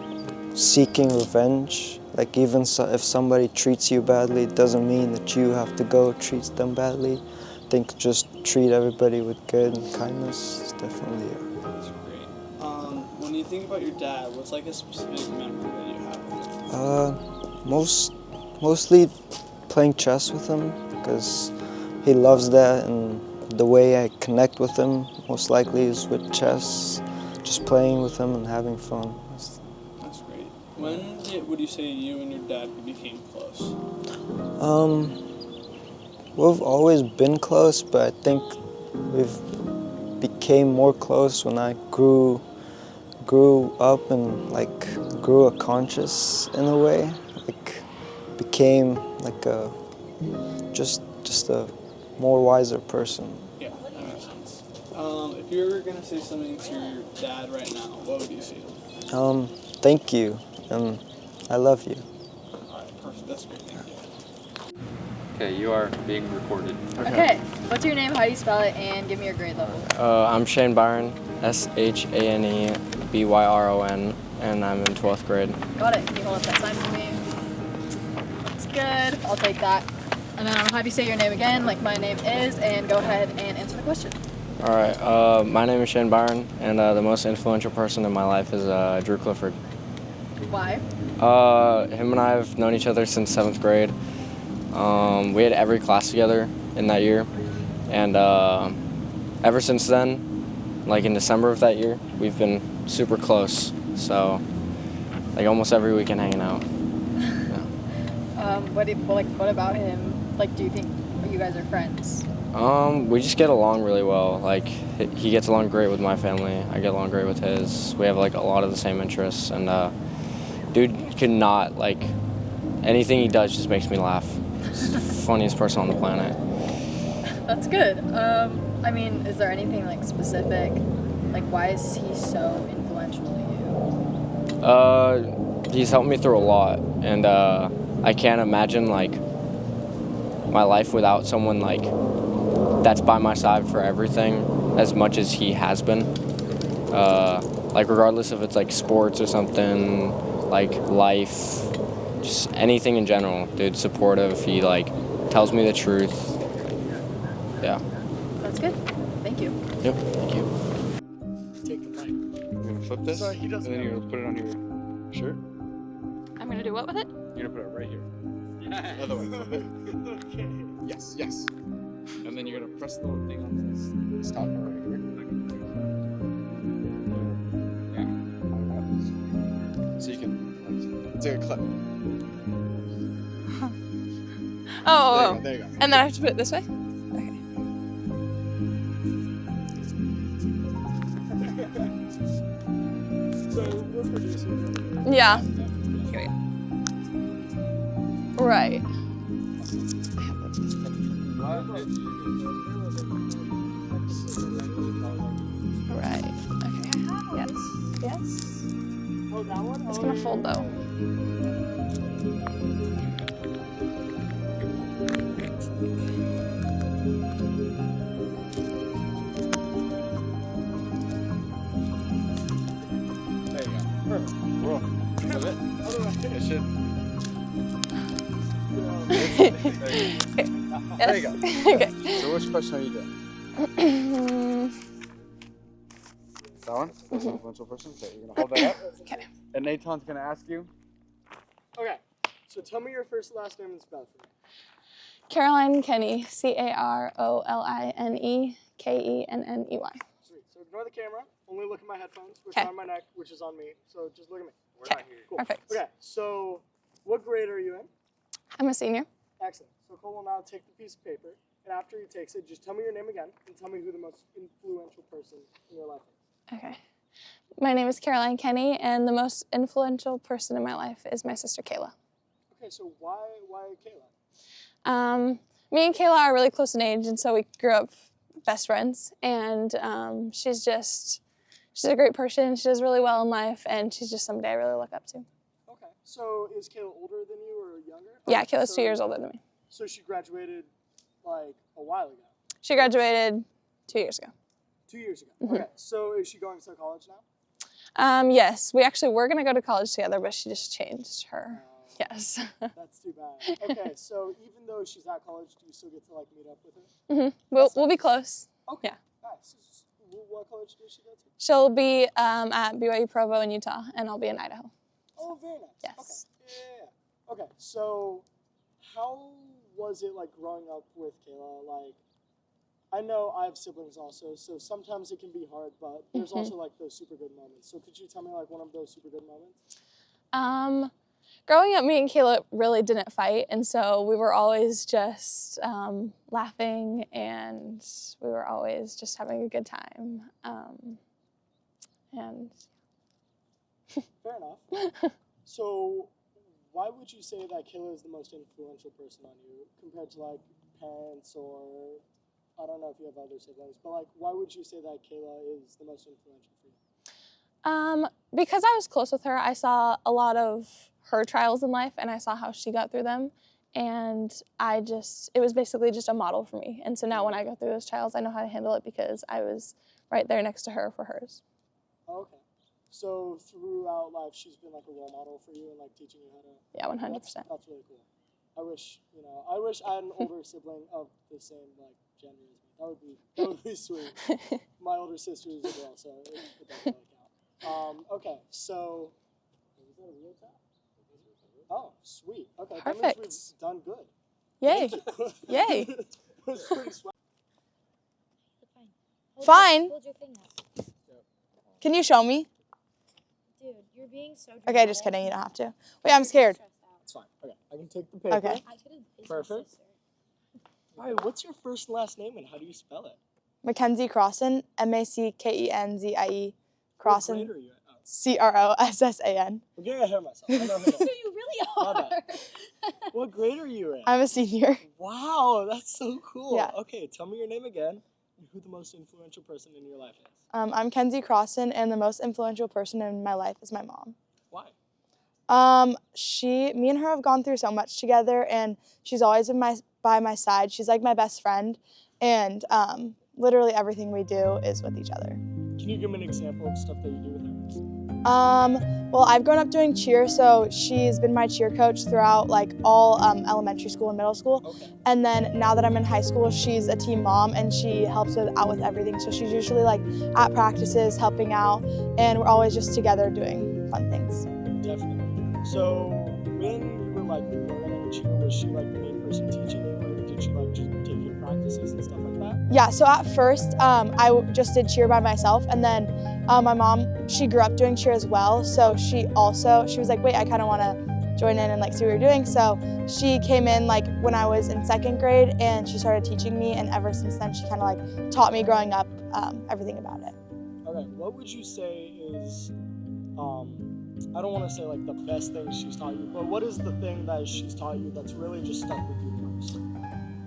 seeking revenge. Like even if somebody treats you badly, it doesn't mean that you have to go treat them badly. I think just treat everybody with good and kindness is definitely it. That's great. When you think about your dad, what's like a specific memory that you have with him? Mostly playing chess with him because he loves that, and the way I connect with him most likely is with chess, just playing with him and having fun. That's great. When would you say you and your dad became close? We've always been close, but I think we've became more close when I grew up and like grew a conscious in a way. Like became like just a more wiser person. Yeah, that makes sense. If you were gonna say something to your dad right now, what would you say to him? Thank you, and I love you. All right, perfect. That's great. Thank you. Okay, you are being recorded. Okay. What's your name? How do you spell it? And give me your grade level. I'm Shane Byron, ShaneByron, and I'm in 12th grade. Got it. Can you hold up that sign for me? That's good. I'll take that. And then I'll have you say your name again, like my name is, and go ahead and answer the question. All right. My name is Shane Byron, and the most influential person in my life is Drew Clifford. Why? Him and I have known each other since 7th grade. We had every class together in that year, and ever since then, like in December of that year, we've been super close. So, like almost every weekend hanging out. What about him? Like, do you think you guys are friends? We just get along really well. Like, he gets along great with my family. I get along great with his. We have like a lot of the same interests, and dude cannot, like, anything he does just makes me laugh. He's the funniest person on the planet. That's good. I mean, is there anything like specific? Like, why is he so influential to you? He's helped me through a lot, and I can't imagine, like, my life without someone, like, that's by my side for everything as much as he has been. Like, regardless if it's, like, sports or something, like, life, just anything in general. Dude's supportive. He, like, tells me the truth. Yeah. That's good. Thank you. Yep, thank you. Take the mic. You're gonna flip this, Sorry, he and doesn't then know. you're gonna put it on your shirt. I'm gonna do what with it? You're gonna put it right here. Other way, flip it. Okay. Yes, yes. And then you're gonna press the thing on this top part right here. Yeah. So you can, like, it's like a clip. Oh, There you go. And then I have to put it this way? So we're producing. Yeah. Here we go. Right. Right. Okay. Yes. Yes. Oh, that one? It's gonna fold though. There you go. Perfect. Roll. Flip it. It should. There you go. Okay. So which question are you doing? That one? Most influential person? Okay, you're gonna hold that up. Okay. And Nathan's gonna ask you. Okay. So tell me your first and last name and spell for me. Caroline Kenny, CarolineKenney. Sweet. So ignore the camera. Only look at my headphones, which Okay. are on my neck, which is on me. So just look at me. Okay. Cool. Perfect. Okay. So what grade are you in? I'm a senior. Excellent. So Cole will now take the piece of paper, and after he takes it, just tell me your name again, and tell me who the most influential person in your life is. Okay. My name is Caroline Kenny, and the most influential person in my life is my sister Kayla. Okay. So why Kayla? Me and Kayla are really close in age, and so we grew up best friends. And she's a great person. She does really well in life, and she's just somebody I really look up to. Okay. So is Kayla older than you or younger? Yeah, Kayla's 2 years older than me. So she graduated like a while ago. She graduated 2 years ago. 2 years ago. Mhm. Okay. So is she going to college now? Yes, we actually were going to go to college together, but she just changed her. Yes. That's too bad. Okay. So even though she's at college, do you still get to like meet up with her? We'll be close. Okay. Yeah. Nice. What college does she go to? She'll be at BYU Provo in Utah, and I'll be in Idaho. Oh, very nice. Yes. Okay. Yeah. Okay. So how was it like growing up with Kayla? Like, I know I have siblings also, so sometimes it can be hard, but there's also like those super good moments. So could you tell me like one of those super good moments? Growing up, me and Kayla really didn't fight, and so we were always just laughing, and we were always just having a good time. And Fair enough. So why would you say that Kayla is the most influential person on you compared to like parents or I don't know if you have other siblings, but like why would you say that Kayla is the most influential for you? Because I was close with her, I saw a lot of her trials in life, and I saw how she got through them, and it was basically just a model for me. And so now when I go through those trials, I know how to handle it because I was right there next to her for hers. Okay. So throughout life, she's been like a role model for you and like teaching you how to. Yeah, 100%. That's really cool. I wish I had an older sibling of the same like gender as me. That would be sweet. My older sister is a girl, so it doesn't really count. Okay, so was that a real tap? Oh, sweet. Okay, Perfect. that means we've done good. Yay! Yay! It was pretty sweet. Fine. Hold your thing up. Can you show me? Dude, you're being so Okay, just kidding. You don't have to. Wait, I'm scared. It's fine. Okay, I can take the paper. Okay. Perfect. All right, what's your first and last name and how do you spell it? Mackenzie Crossan, Mackenzie Crossan. What grade are you at? Crossan. I'm getting ahead of myself. I know her name. So you really My are. bad. What grade are you in? I'm a senior. Wow, that's so cool. Yeah. Okay, tell me your name again and who the most influential person in your life is. I'm Kenzie Crossan, and the most influential person in my life is my mom. Why? Me and her have gone through so much together, and she's always been by my side. She's like my best friend, and literally everything we do is with each other. Can you give me an example of stuff that you do with her? Well, I've grown up doing cheer, so she's been my cheer coach throughout like all elementary school and middle school. Okay. And then now that I'm in high school, she's a team mom and she helps out with everything. So she's usually like at practices, helping out, and we're always just together doing fun things. Definitely. So when you were like learning cheer, was she like the main person teaching you, or did she like just take you to practices and stuff like that? Yeah, so at first I just did cheer by myself, and then my mom, she grew up doing cheer as well, so she was like, wait, I kind of want to join in and like see what you're doing. So she came in like when I was in 2nd grade, and she started teaching me, and ever since then she kind of like taught me growing up everything about it. Okay, what would you say is, I don't want to say like the best thing she's taught you, but what is the thing that she's taught you that's really just stuck with you the most?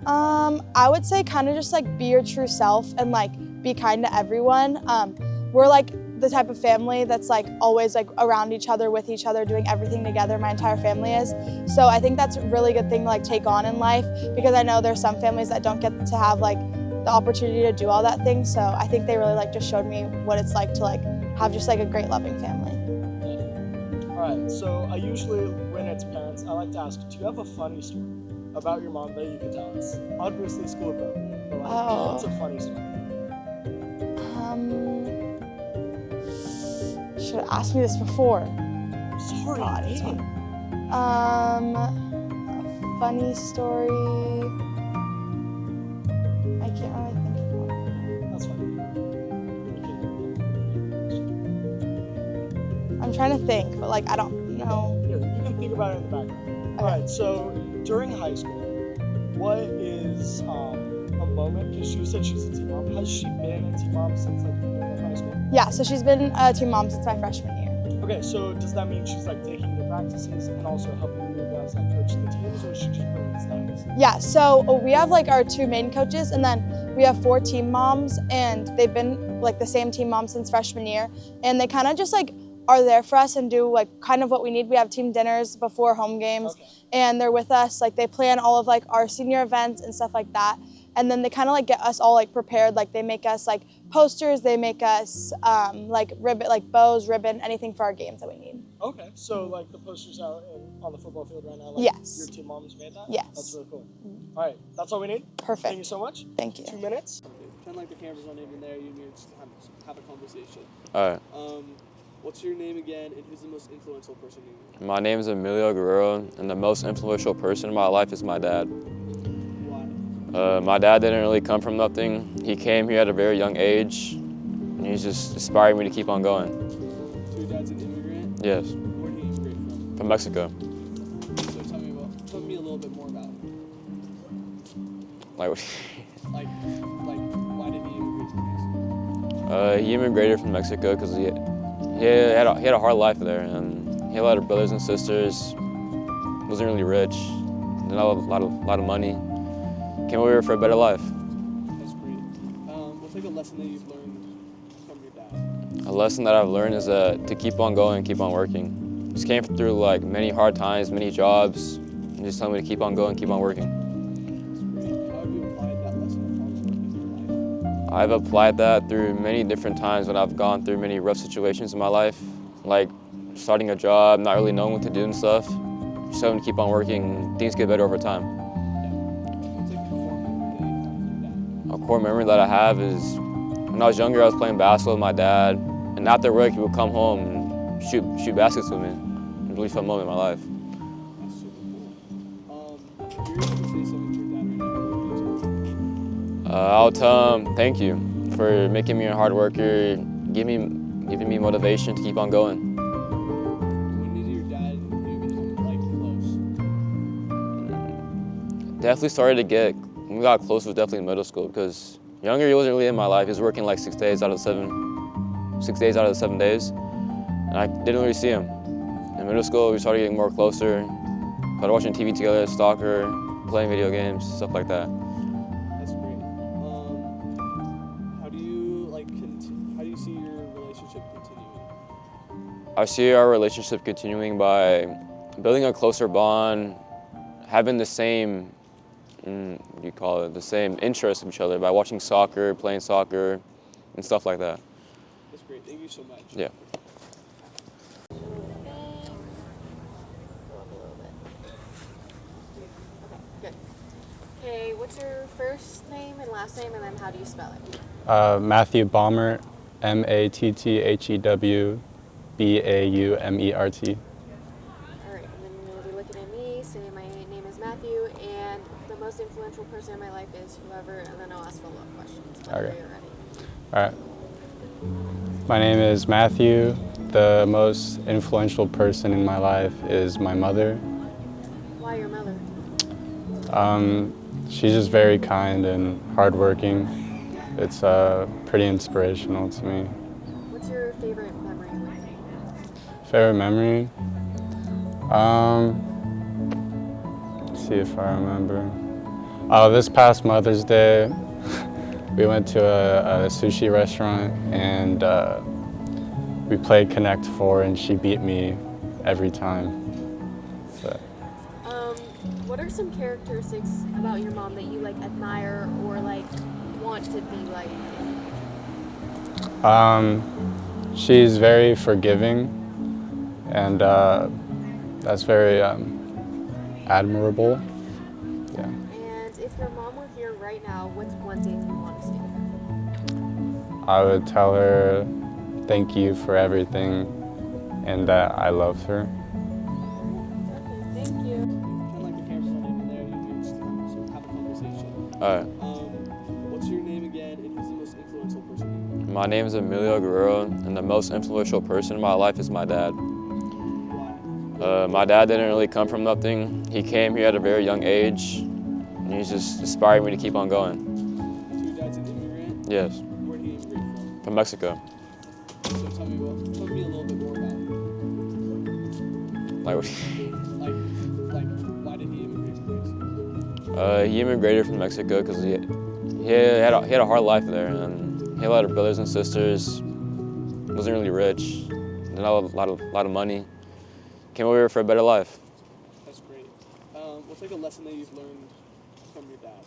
I would say kind of just like be your true self and like be kind to everyone. We're like the type of family that's like always like around each other, with each other, doing everything together. My entire family is. So I think that's a really good thing to like take on in life, because I know there's some families that don't get to have like the opportunity to do all that thing. So I think they really like just showed me what it's like to like have just like a great loving family. Alright, so I usually, when it's parents, I like to ask, do you have a funny story about your mom that you could tell us? Obviously school appropriate, but like, what's a funny story? Should have asked me this before. Sorry, God, it's fine. A funny story. I can't really think of one. That's fine. I'm trying to think, but like I don't know. Here, you can think about it in the background. Okay. Alright, so during high school, what is a moment, because you said she's a team mom, has she been a team mom since like the beginning of high school? Yeah, so she's been a team mom since my freshman year. Okay, so does that mean she's like taking you to practices and also helping you guys like coach the teams, or is she just bringing stats? Yeah, so we have like our 2 main coaches, and then we have 4 team moms, and they've been like the same team mom since freshman year, and they kind of just like are there for us and do like kind of what we need. We have team dinners before home games, and they're with us. Like they plan all of like our senior events and stuff like that. And then they kind of like get us all like prepared. Like they make us like posters, they make us like ribbon, like bows, ribbon, anything for our games that we need. Okay, so like the posters out on the football field right now, like Yes. your team moms made that? Yes. That's really cool. All right, that's all we need? Perfect. Thank you so much. Thank you. 2 minutes. Pretend like the camera's not even there. You and me just have a conversation. All right. What's your name again, and who's the most influential person in your life? My name is Emilio Guerrero, and the most influential person in my life is my dad. Why? My dad didn't really come from nothing. He came here at a very young age, and he's just inspired me to keep on going. So your dad's an immigrant? Yes. Where did he immigrate from? From Mexico. So tell me a little bit more about him. Like, Like why did he immigrate to Mexico? he immigrated from Mexico because he had a hard life there, and he had a lot of brothers and sisters. Wasn't really rich, didn't have a lot of money. Came over here for a better life. That's great. What's like a lesson that you've learned from your dad? A lesson that I've learned is to keep on going, keep on working. Just came through like many hard times, many jobs, and just telling me to keep on going, keep on working. That's great. How have you applied that lesson of hard work in your life? I've applied that through many different times when I've gone through many rough situations in my life, like starting a job, not really knowing what to do and stuff. Just having to keep on working, things get better over time. What's like a core memory that you have with your dad? A core memory that I have is when I was younger, I was playing basketball with my dad, and after work, he would come home and shoot baskets with me. It was a really fun moment in my life. That's super cool. If you're able to say something to your dad right now, what would you tell him? I'll tell him thank you for making me a hard worker, giving me motivation to keep on going. When did your dad and you become like close? Definitely started to get, when we got close was definitely in middle school, because younger he wasn't really in my life. He was working like 6 days out of the 7 days. and I didn't really see him. In middle school, we started getting more closer, started watching TV together, soccer, playing video games, stuff like that. That's great. How do you see your relationship continuing? I see our relationship continuing by building a closer bond, having the same, what do you call it, the same interest in each other by watching soccer, playing soccer, and stuff like that. That's great. Thank you so much. Yeah. Good. Okay, what's your first name and last name, and then how do you spell it? Matthew Baumert, Matthew Baumert. All right, and then you'll be looking at me, say my name is Matthew, and the most influential person in my life is whoever, and then I'll ask follow-up questions whenever Okay. you're ready. All right. My name is Matthew. The most influential person in my life is my mother. Why your mother? She's just very kind and hardworking. It's pretty inspirational to me. What's your favorite memory with me? Favorite memory? Let's see if I remember. Oh, this past Mother's Day, we went to a sushi restaurant and we played Connect 4 and she beat me every time. So. What are some characteristics about your mom that you like admire or like want to be like? She's very forgiving and that's very admirable. Yeah. And if your mom were here right now, what's one thing you want to say to her? I would tell her thank you for everything and that I love her. Thank you. Kind of like the camera's not even there, you can just sort of have a conversation. All right. What's your name again, and who's the most influential person in your life? My name is Emilio Guerrero, and the most influential person in my life is my dad. My dad didn't really come from nothing. He came here at a very young age, and he's just inspired me to keep on going. So your dad's an immigrant? Yes. Where did he immigrate from? From Mexico. So tell me a little bit more about Like, why did he immigrate from Mexico? he immigrated from Mexico because he had a hard life there, and he had a lot of brothers and sisters. Wasn't really rich, didn't have a lot of money. Came over here for a better life. That's great. What's like a lesson that you've learned from your dad?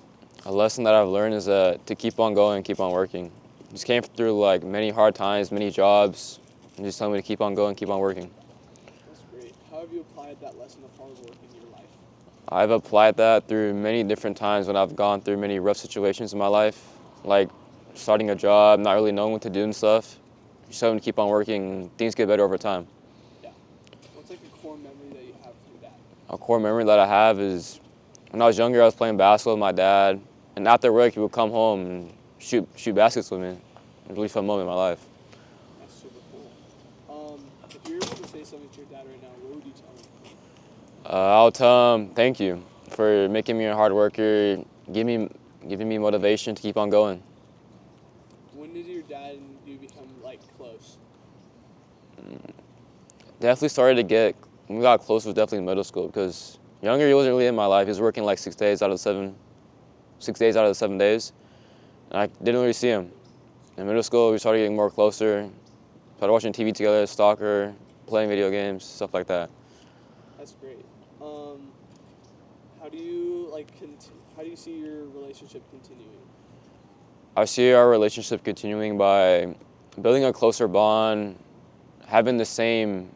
A lesson that I've learned is to keep on going, keep on working. Just came through like many hard times, many jobs, and just telling me to keep on going, keep on working. That's great. How have you applied that lesson of hard work in your life? I've applied that through many different times when I've gone through many rough situations in my life, like starting a job, not really knowing what to do and stuff. Just having to keep on working, things get better over time. Yeah. What's like a core memory that you have from your dad? A core memory that I have is when I was younger, I was playing basketball with my dad, and after work, he would come home and shoot baskets with me. It was a really fun moment in my life. That's super cool. If you're able to say something to your dad right now, what would you tell him? I'll tell him thank you for making me a hard worker, giving me motivation to keep on going. When did your dad and you become like close? Definitely when we got close was definitely in middle school because younger he wasn't really in my life. He was working like 6 days out of the 7 days. And I didn't really see him. In middle school, we started getting more closer, started watching TV together, soccer, playing video games, stuff like that. That's great. How do you see your relationship continuing? I see our relationship continuing by building a closer bond, having the same,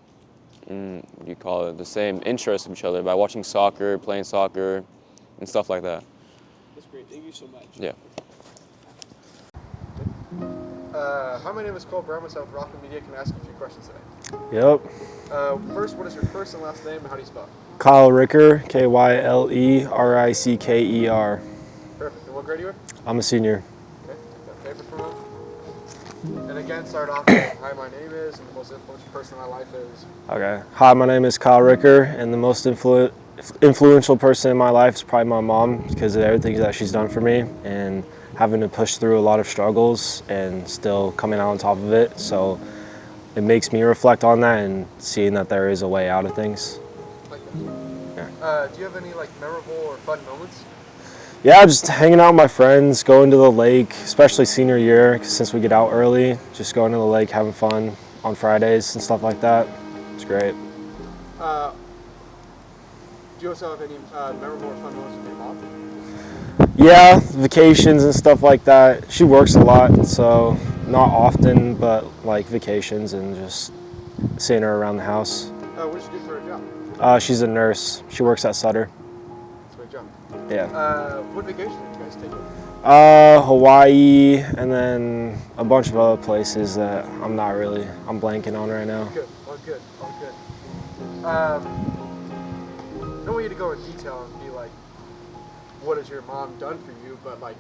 what do you call it, the same interest in each other by watching soccer, playing soccer, and stuff like that. That's great. Thank you so much. Yeah. Hi, my name is Cole Brown with Rockland Media. Can I ask you a few questions today? Yep. First, what is your first and last name, and how do you spell it? Kyle Ricker, Kylericker. Perfect. And what grade are you in? I'm a senior. Okay, take that paper from him. And again, start off with, hi, my name is, and the most influential person in my life is. Okay. Hi, my name is Kyle Ricker, and the most influential person in my life is probably my mom because of everything that she's done for me and having to push through a lot of struggles and still coming out on top of it. So it makes me reflect on that and seeing that there is a way out of things. Like that. Do you have any like memorable or fun moments? Yeah, just hanging out with my friends, going to the lake, especially senior year, 'cause since we get out early, just going to the lake, having fun on Fridays and stuff like that. It's great. Do you also have any memorable or fun moments with your mom? Yeah, vacations and stuff like that. She works a lot, so not often, but like vacations and just seeing her around the house. What does she do for a job? She's a nurse. She works at Sutter. That's a great job. Yeah. What vacation did you guys take? Hawaii, and then a bunch of other places that I'm blanking on right now. Good, all good, all good. I don't want you to go in detail and be like, what has your mom done for you, but like,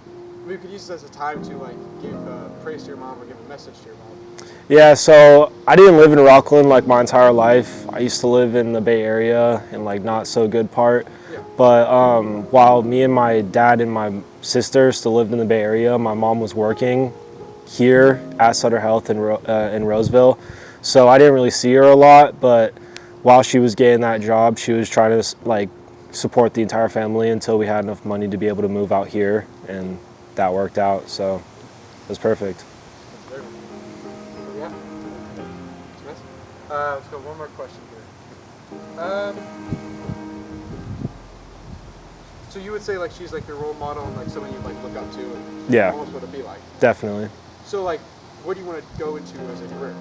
we could use this as a time to like give praise to your mom or give a message to your mom. Yeah, so I didn't live in Rockland like my entire life. I used to live in the Bay Area in like not so good part. Yeah. But while me and my dad and my sister still lived in the Bay Area, my mom was working here at Sutter Health in Roseville. So I didn't really see her a lot, but while she was getting that job, she was trying to like support the entire family until we had enough money to be able to move out here, and that worked out, so it was perfect. Yeah. Let's go one more question here. So you would say like she's like your role model and like someone you like look up to and Yeah. almost want to be like? Definitely. So like, what do you want to go into as a career?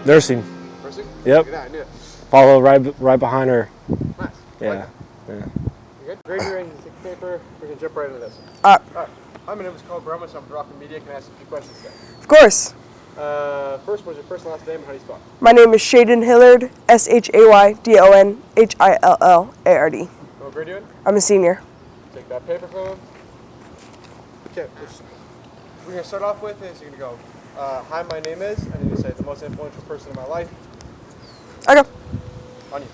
Nursing. Nursing? Yep. Yeah, I knew it. Follow right behind her. Nice. Yeah. Like Yeah. You good? Raise your hand, take the paper. We're gonna jump right into this. Alright. Hi, my name is Carl Broma, so I'm dropping media. Can I ask a few questions today? Of course. First, what's your first and last name and how do you spell? My name is Shaydon Hillard, ShaydonHillard. What grade are you in? I'm a senior. Take that paper from him. Okay, we're gonna start off with is you're gonna go, hi, my name is, and then you say the most influential person in my life. Okay. On you.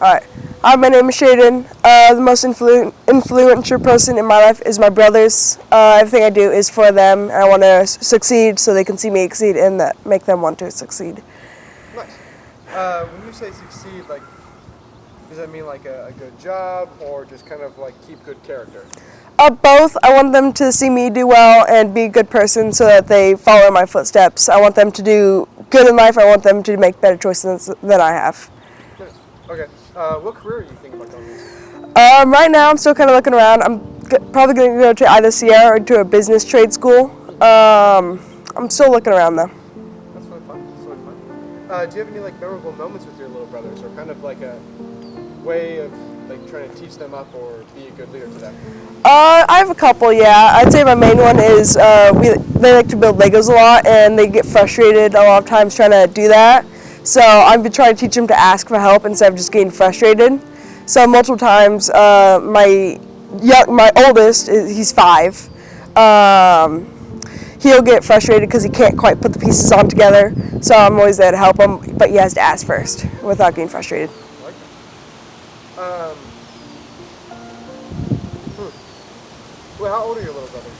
Alright. Hi, my name is Shaydon. The most influential person in my life is my brothers. Everything I do is for them. I want to succeed so they can see me succeed and that make them want to succeed. Nice. When you say succeed, like, does that mean like a good job or just kind of like keep good character? Both. I want them to see me do well and be a good person so that they follow in my footsteps. I want them to do good in life. I want them to make better choices than I have. Nice. Okay. What career are you thinking about going into? Right now, I'm still kind of looking around. I'm probably going to go to either Sierra or to a business trade school. I'm still looking around though. That's really fun. That's really fun. Do you have any like memorable moments with your little brothers, or kind of like a way of like trying to teach them up or be a good leader to them? I have a couple, yeah. I'd say my main one is they like to build Legos a lot, and they get frustrated a lot of times trying to do that. So I've been trying to teach them to ask for help instead of just getting frustrated. So multiple times, my oldest, he's 5. He'll get frustrated because he can't quite put the pieces on together. So I'm always there to help him, but he has to ask first without getting frustrated. Well, how old are your little brothers?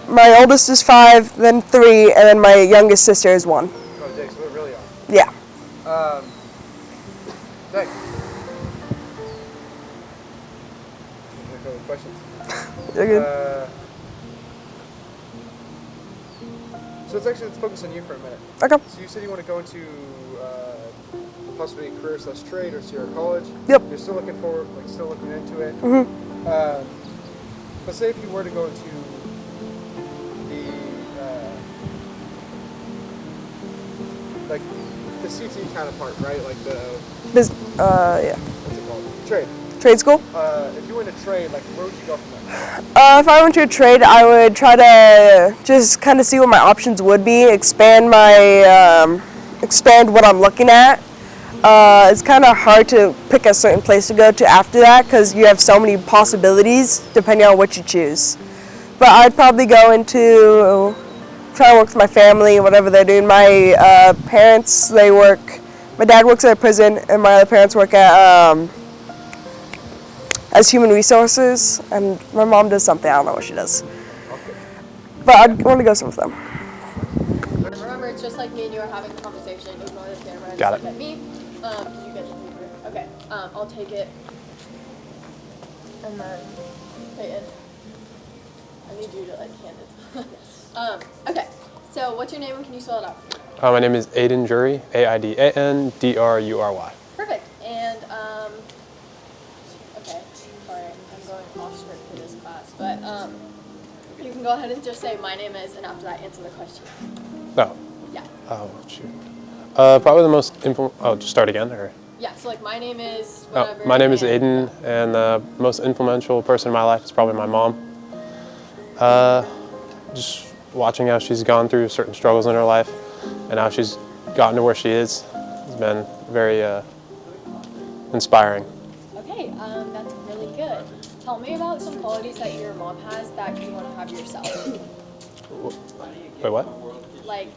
My oldest is 5, then 3, and then my youngest sister is 1. Oh, dang, so they're really young. Yeah. Thanks. Any questions? You're good. So let's focus on you for a minute. Okay. So you said you want to go into possibly a career/trade or Sierra College. Yep. You're still looking into it. Mhm. But say if you were to go into the CT counterpart, right? Like the Yeah. what's it called? Trade. Trade school? If you went to trade, like where would you go from there? If I went to a trade, I would try to just kind of see what my options would be, expand what I'm looking at. It's kind of hard to pick a certain place to go to after that because you have so many possibilities depending on what you choose. But I'd probably go into try to work with my family, whatever they're doing. My parents, my dad works at a prison and my other parents work at as human resources, and my mom does something, I don't know what she does. But I'd want to go some with them. Remember, it's just like like me and you are having a conversation, ignore the camera and Got just it. look at me. Can you get the paper? Okay. I'll take it. And then, Peyton, I need you to like hand it. Okay. So what's your name and can you spell it out for me? My name is Aiden Drury, AIDAN-DRURY. Perfect. And okay. Sorry, I'm going off script for this class, but you can go ahead and just say my name is, and after that answer the question. Oh. Yeah. Oh, shoot. Probably the most just start again, or? Yeah. So like my name is whatever. My name is Aiden, and the most influential person in my life is probably my mom. Just watching how she's gone through certain struggles in her life, and how she's gotten to where she is, has been very inspiring. Okay, that's really good. Tell me about some qualities that your mom has that you want to have yourself. Wait, what? Like,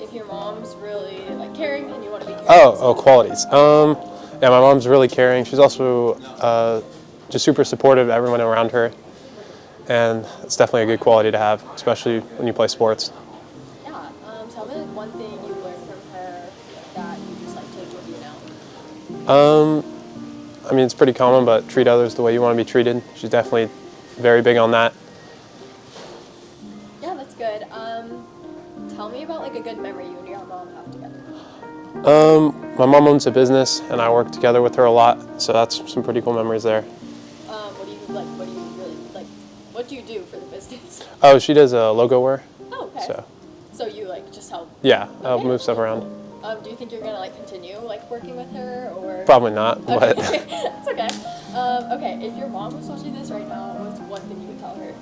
if your mom's really like caring and you want to be caring. Oh, qualities. Yeah, my mom's really caring. She's also just super supportive of everyone around her, and it's definitely a good quality to have, especially when you play sports. Yeah. Tell me like one thing you learned from her that you just like take with you now. I mean, it's pretty common, but treat others the way you want to be treated. She's definitely very big on that. Yeah, that's good. Tell me about like a good memory you and your mom have together. My mom owns a business, and I work together with her a lot, so that's some pretty cool memories there. What do you like? What do you really like? What do you do for the business? Oh, she does logo wear. Oh, okay. So you like just help? Yeah, I'll move stuff around. Do you think you're gonna like continue like working with her or? Probably not, but. Okay. It's okay. Okay, if your mom was watching this right now, what's one thing you would tell her?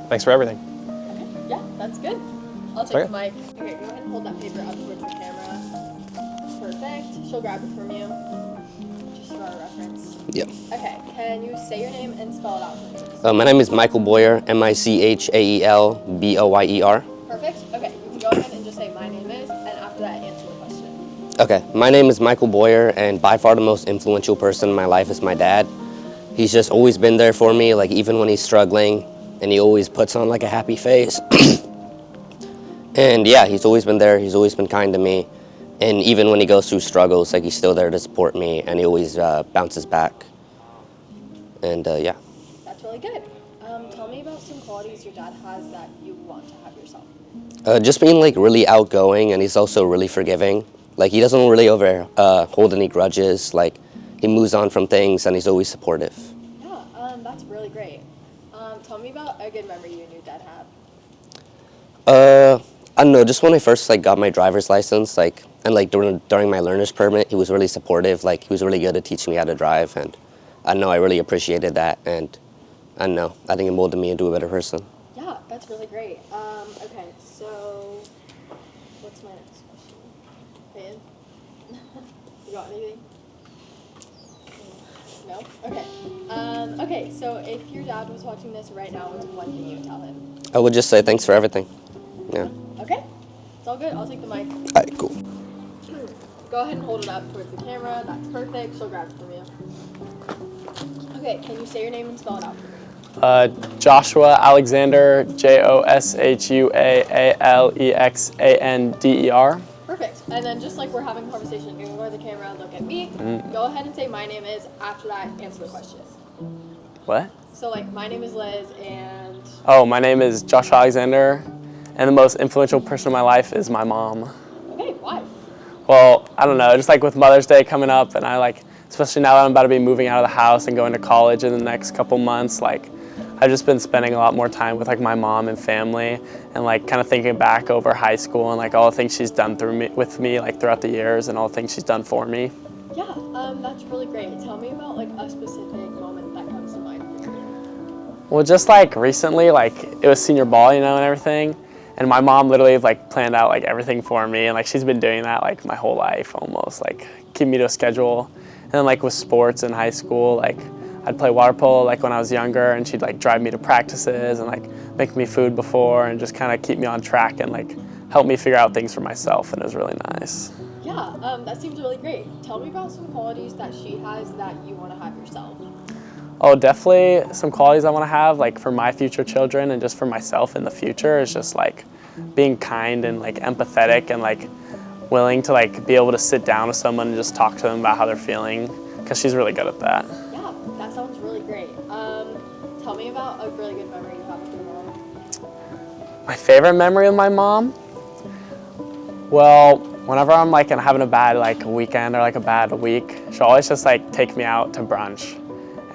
Thanks for everything. Okay. Yeah, that's good. I'll take the mic. Okay, go ahead and hold that paper up towards the camera. Perfect. She'll grab it from you. Just for our reference. Yep. Okay, can you say your name and spell it out for me? My name is Michael Boyer, Michaelboyer. Perfect. Okay, you can go ahead and just say my name is, and after that answer the question. Okay, my name is Michael Boyer, and by far the most influential person in my life is my dad. He's just always been there for me, like even when he's struggling, and he always puts on like a happy face. And yeah, he's always been there, he's always been kind to me. And even when he goes through struggles, like he's still there to support me, and he always bounces back. And yeah. That's really good. Tell me about some qualities your dad has that you want to have yourself. Just being like really outgoing, and he's also really forgiving. Like he doesn't really hold any grudges. Like he moves on from things, and he's always supportive. Yeah, that's really great. Tell me about a good memory you and your dad have. I don't know, just when I first like got my driver's license, like and like during my learner's permit, he was really supportive. Like he was really good at teaching me how to drive, and I know I really appreciated that. And I don't know, I think it molded me into a better person. Yeah, that's really great. Okay, so what's my next question? Peyton? You got anything? No? Okay. Okay, so if your dad was watching this right now, what's one thing you would tell him? I would just say thanks for everything. Yeah. Okay, it's all good. I'll take the mic. All right, cool. Go ahead and hold it up towards the camera. That's perfect. She'll grab it from you. Okay, can you say your name and spell it out for me? Joshua Alexander, Joshua Perfect. And then just like we're having a conversation, you ignore the camera and look at me. Go ahead and say my name is. After that, answer the question. What? So like my name is Liz and... Oh, my name is Joshua Alexander, and the most influential person in my life is my mom. Okay, why? Well, I don't know, just like with Mother's Day coming up, and I like, especially now that I'm about to be moving out of the house and going to college in the next couple months, like I've just been spending a lot more time with like my mom and family, and like kind of thinking back over high school and like all the things she's done with me like throughout the years and all the things she's done for me. Yeah, that's really great. Tell me about like a specific moment that comes to mind for you. Well, just like recently, like it was senior ball, you know, and everything. And my mom literally like planned out like everything for me, and like she's been doing that like my whole life almost, like keep me to a schedule. And then like with sports in high school, like I'd play water polo like when I was younger, and she'd like drive me to practices and like make me food before and just kind of keep me on track and like help me figure out things for myself, and it was really nice. Yeah, that seems really great. Tell me about some qualities that she has that you want to have yourself. Oh, definitely some qualities I want to have, like for my future children and just for myself in the future, is just like being kind and like empathetic and like willing to like be able to sit down with someone and just talk to them about how they're feeling, because she's really good at that. Yeah, that sounds really great. Tell me about a really good memory you have with your mom. My favorite memory of my mom? Well, whenever I'm like having a bad like weekend or like a bad week, she'll always just like take me out to brunch,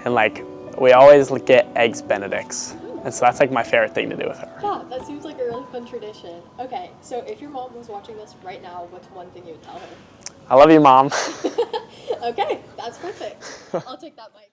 and like we always get eggs Benedicts, and so that's like my favorite thing to do with her. Yeah, that seems like a really fun tradition. Okay, so if your mom was watching this right now, what's one thing you would tell her? I love you, Mom. Okay, that's perfect. I'll take that mic.